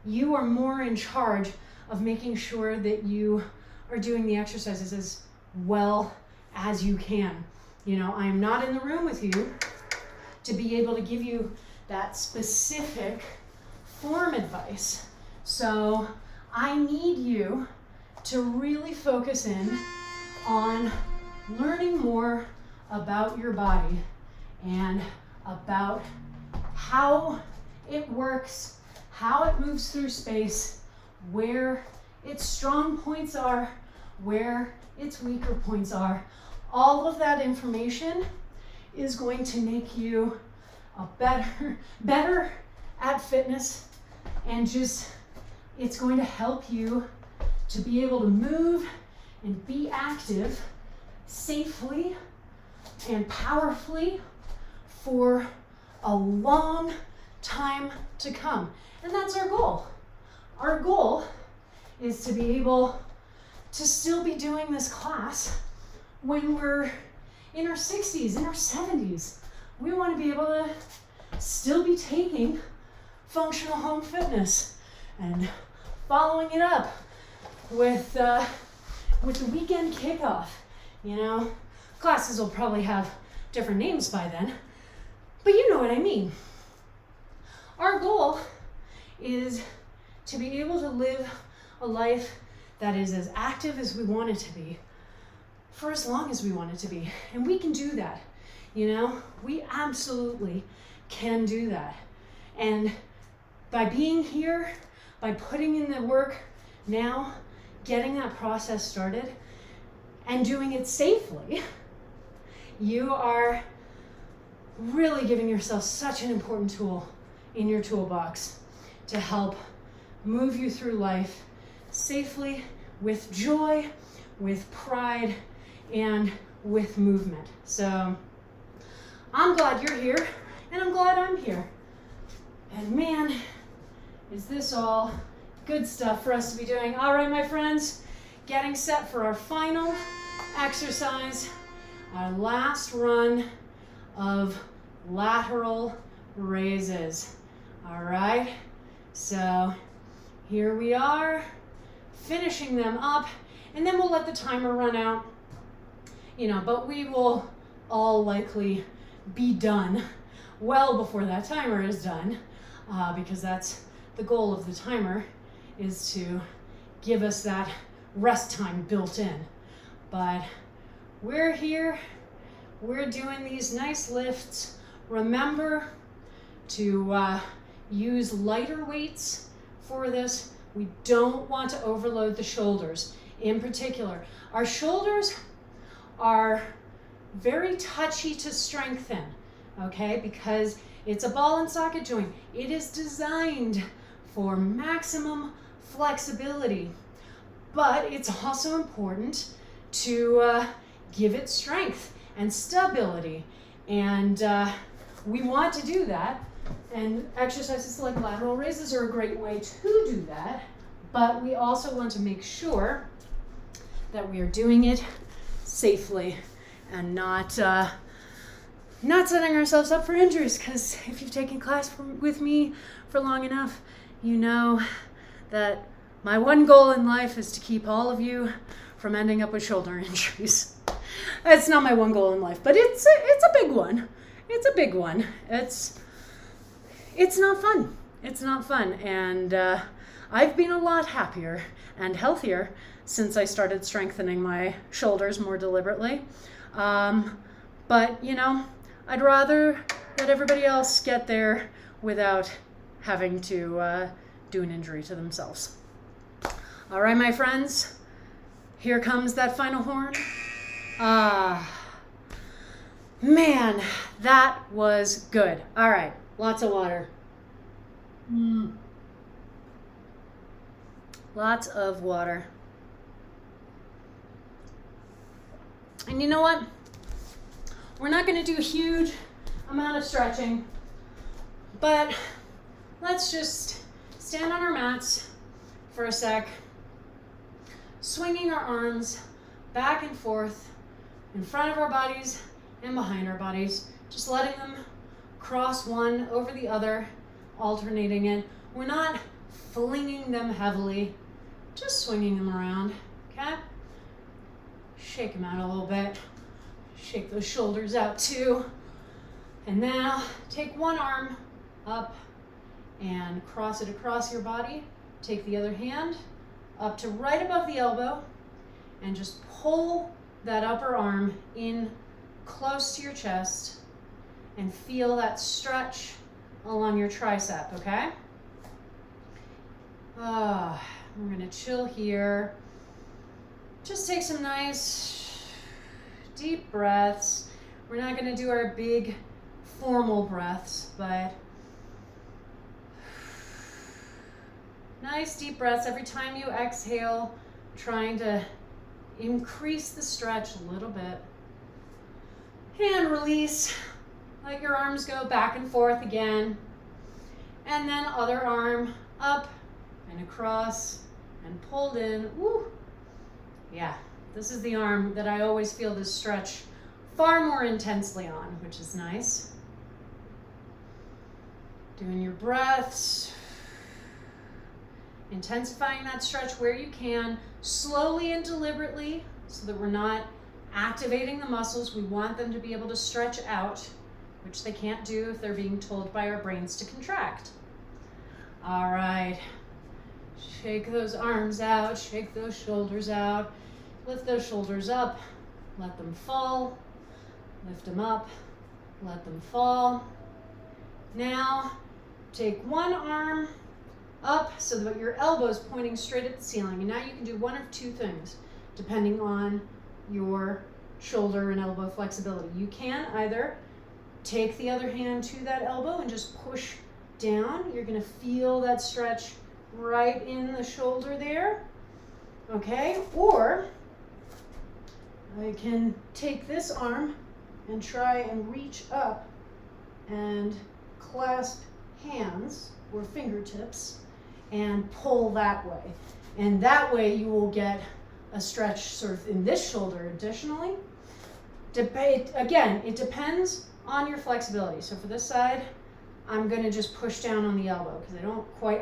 you are more in charge of making sure that you are doing the exercises as well as you can. You know, I am not in the room with you to be able to give you that specific form advice. So I need you to really focus in on learning more about your body and about how it works, how it moves through space, where its strong points are, where its weaker points are. All of that information is going to make you a better at fitness, and just it's going to help you to be able to move and be active safely and powerfully for a long time to come. And that's our goal. Our goal is to be able to still be doing this class when we're in our 60s, in our 70s. We want to be able to still be taking functional home fitness and following it up with the weekend kickoff. You know, classes will probably have different names by then, but you know what I mean. Our goal is to be able to live a life that is as active as we want it to be for as long as we want it to be. And we can do that. You know, we absolutely can do that. And by being here, by putting in the work now, getting that process started, and doing it safely, you are really giving yourself such an important tool in your toolbox to help move you through life safely, with joy, with pride, and with movement. So I'm glad you're here, and I'm glad I'm here. And man, is this all good stuff for us to be doing. All right, my friends, getting set for our final exercise, our last run of lateral raises. All right, so here we are, finishing them up, and then we'll let the timer run out, you know, but we will all likely be done well before that timer is done, because that's the goal of the timer, is to give us that rest time built in. But we're here, we're doing these nice lifts. Remember to use lighter weights for this. We don't want to overload the shoulders. In particular, our shoulders are very touchy to strengthen, okay? Because it's a ball and socket joint. It is designed for maximum flexibility, but it's also important to give it strength and stability. And we want to do that. And exercises like lateral raises are a great way to do that. But we also want to make sure that we are doing it safely and not setting ourselves up for injuries. Because if you've taken class with me for long enough, you know that my one goal in life is to keep all of you from ending up with shoulder injuries. It's not my one goal in life, but it's a big one. It's a big one. It's not fun. It's not fun. And I've been a lot happier and healthier since I started strengthening my shoulders more deliberately. But, you know, I'd rather let everybody else get there without having to do an injury to themselves. All right, my friends, here comes that final horn. Man, that was good. All right, lots of water. Lots of water. And you know what? We're not going to do a huge amount of stretching, but let's just stand on our mats for a sec, swinging our arms back and forth in front of our bodies and behind our bodies, just letting them cross one over the other, alternating it. We're not flinging them heavily, just swinging them around, okay? Shake them out a little bit. Shake those shoulders out too. And now take one arm up and cross it across your body. Take the other hand up to right above the elbow and just pull that upper arm in close to your chest and feel that stretch along your tricep, okay? We're gonna chill here. Just take some nice deep breaths. We're not gonna do our big formal breaths, but nice deep breaths every time you exhale, trying to increase the stretch a little bit. And release. Let your arms go back and forth again. And then other arm up and across and pulled in. Woo. Yeah, this is the arm that I always feel this stretch far more intensely on, which is nice. Doing your breaths. Intensifying that stretch where you can, slowly and deliberately, so that we're not activating the muscles. We want them to be able to stretch out, which they can't do if they're being told by our brains to contract. All right. Shake those arms out, shake those shoulders out, lift those shoulders up, let them fall, lift them up, let them fall. Now, take one arm up so that your elbow is pointing straight at the ceiling. And now you can do one of two things, depending on your shoulder and elbow flexibility. You can either take the other hand to that elbow and just push down. You're gonna feel that stretch right in the shoulder there, okay? Or I can take this arm and try and reach up and clasp hands or fingertips and pull that way. And that way you will get a stretch sort of in this shoulder additionally. Again, it depends on your flexibility. So for this side, I'm gonna just push down on the elbow because I don't quite,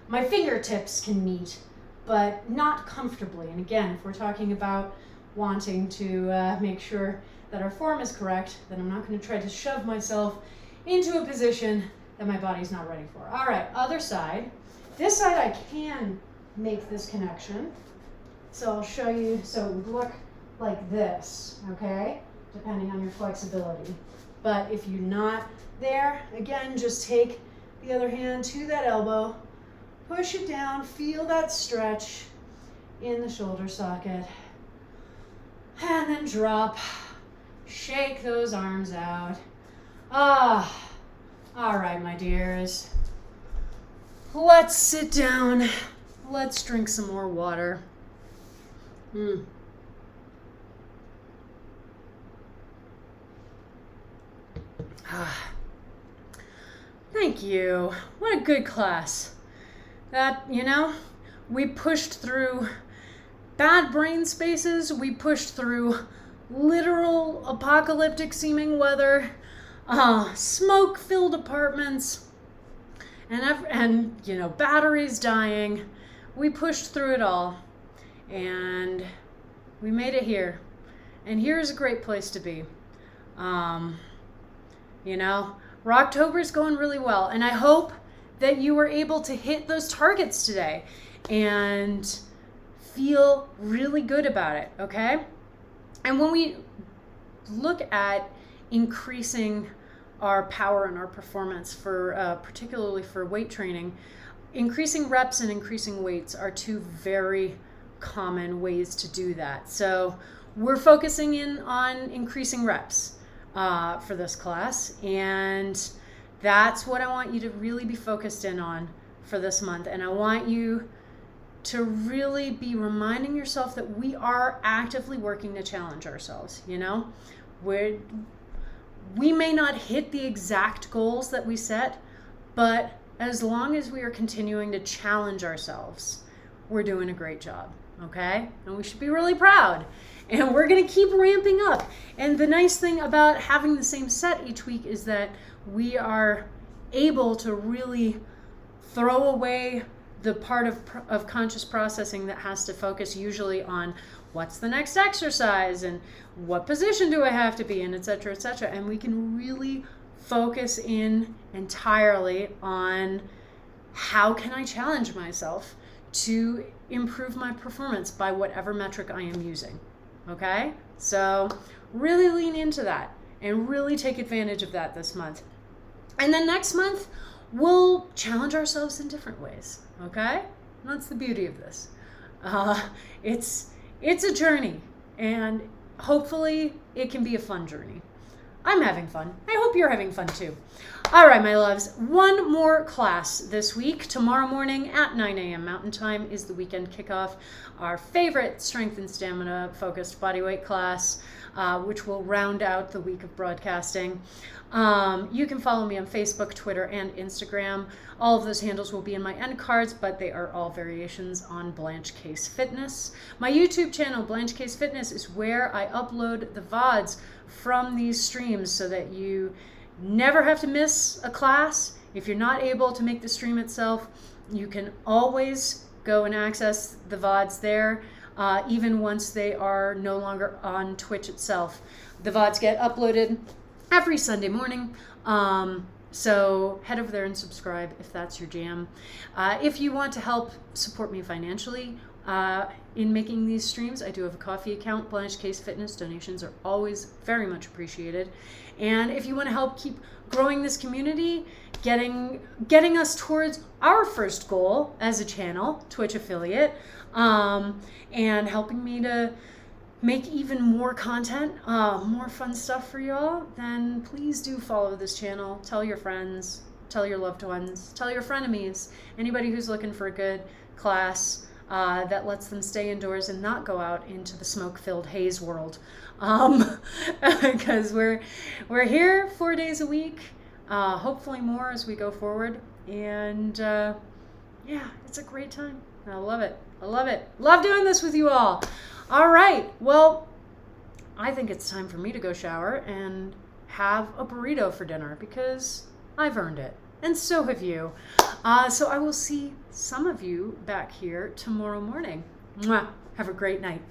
my fingertips can meet, but not comfortably. And again, if we're talking about wanting to make sure that our form is correct, then I'm not gonna try to shove myself into a position that my body's not ready for. All right, other side. This side I can make this connection. So I'll show you, so it would look like this, okay? Depending on your flexibility. But if you're not there, again, just take the other hand to that elbow, push it down, feel that stretch in the shoulder socket, and then drop. Shake those arms out. All right, my dears. Let's sit down. Let's drink some more water. Thank you. What a good class. That, we pushed through bad brain spaces. We pushed through literal apocalyptic seeming weather, smoke-filled apartments, and batteries dying. We pushed through it all, and we made it here. And here's a great place to be. Rocktober's going really well, and I hope that you were able to hit those targets today and feel really good about it, okay? And when we look at increasing our power and our performance for particularly for weight training, increasing reps and increasing weights are two very common ways to do that. So we're focusing in on increasing reps for this class, and that's what I want you to really be focused in on for this month. And I want you to really be reminding yourself that we are actively working to challenge ourselves. We may not hit the exact goals that we set, but as long as we are continuing to challenge ourselves, we're doing a great job, okay? And we should be really proud. And we're going to keep ramping up. And the nice thing about having the same set each week is that we are able to really throw away the part of conscious processing that has to focus usually on what's the next exercise and what position do I have to be in, et cetera, and we can really focus in entirely on how can I challenge myself to improve my performance by whatever metric I am using, okay? So really lean into that and really take advantage of that this month. And then next month, we'll challenge ourselves in different ways, okay? And that's the beauty of this. It's a journey, and hopefully it can be a fun journey. I'm having fun. I hope you're having fun too. All right, my loves, one more class this week. Tomorrow morning at 9 a.m. Mountain Time is the weekend kickoff, our favorite strength and stamina focused bodyweight class, which will round out the week of broadcasting. You can follow me on Facebook, Twitter, and Instagram. All of those handles will be in my end cards, but they are all variations on Blanche Case Fitness. My YouTube channel, Blanche Case Fitness, is where I upload the VODs from these streams so that you never have to miss a class. If you're not able to make the stream itself, you can always go and access the VODs there, even once they are no longer on Twitch itself. The VODs get uploaded every Sunday morning. So head over there and subscribe if that's your jam. If you want to help support me financially in making these streams, I do have a coffee account, Blanche Case Fitness. Donations are always very much appreciated. And if you want to help keep growing this community, getting us towards our first goal as a channel, Twitch affiliate, and helping me to make even more content, more fun stuff for y'all, then please do follow this channel. Tell your friends, tell your loved ones, tell your frenemies, anybody who's looking for a good class that lets them stay indoors and not go out into the smoke-filled haze world. Because we're here 4 days a week, hopefully more as we go forward. And yeah, it's a great time. I love it. I love it. Love doing this with you all. All right, well, I think it's time for me to go shower and have a burrito for dinner because I've earned it, and so have you. So I will see some of you back here tomorrow morning. Mwah. Have a great night.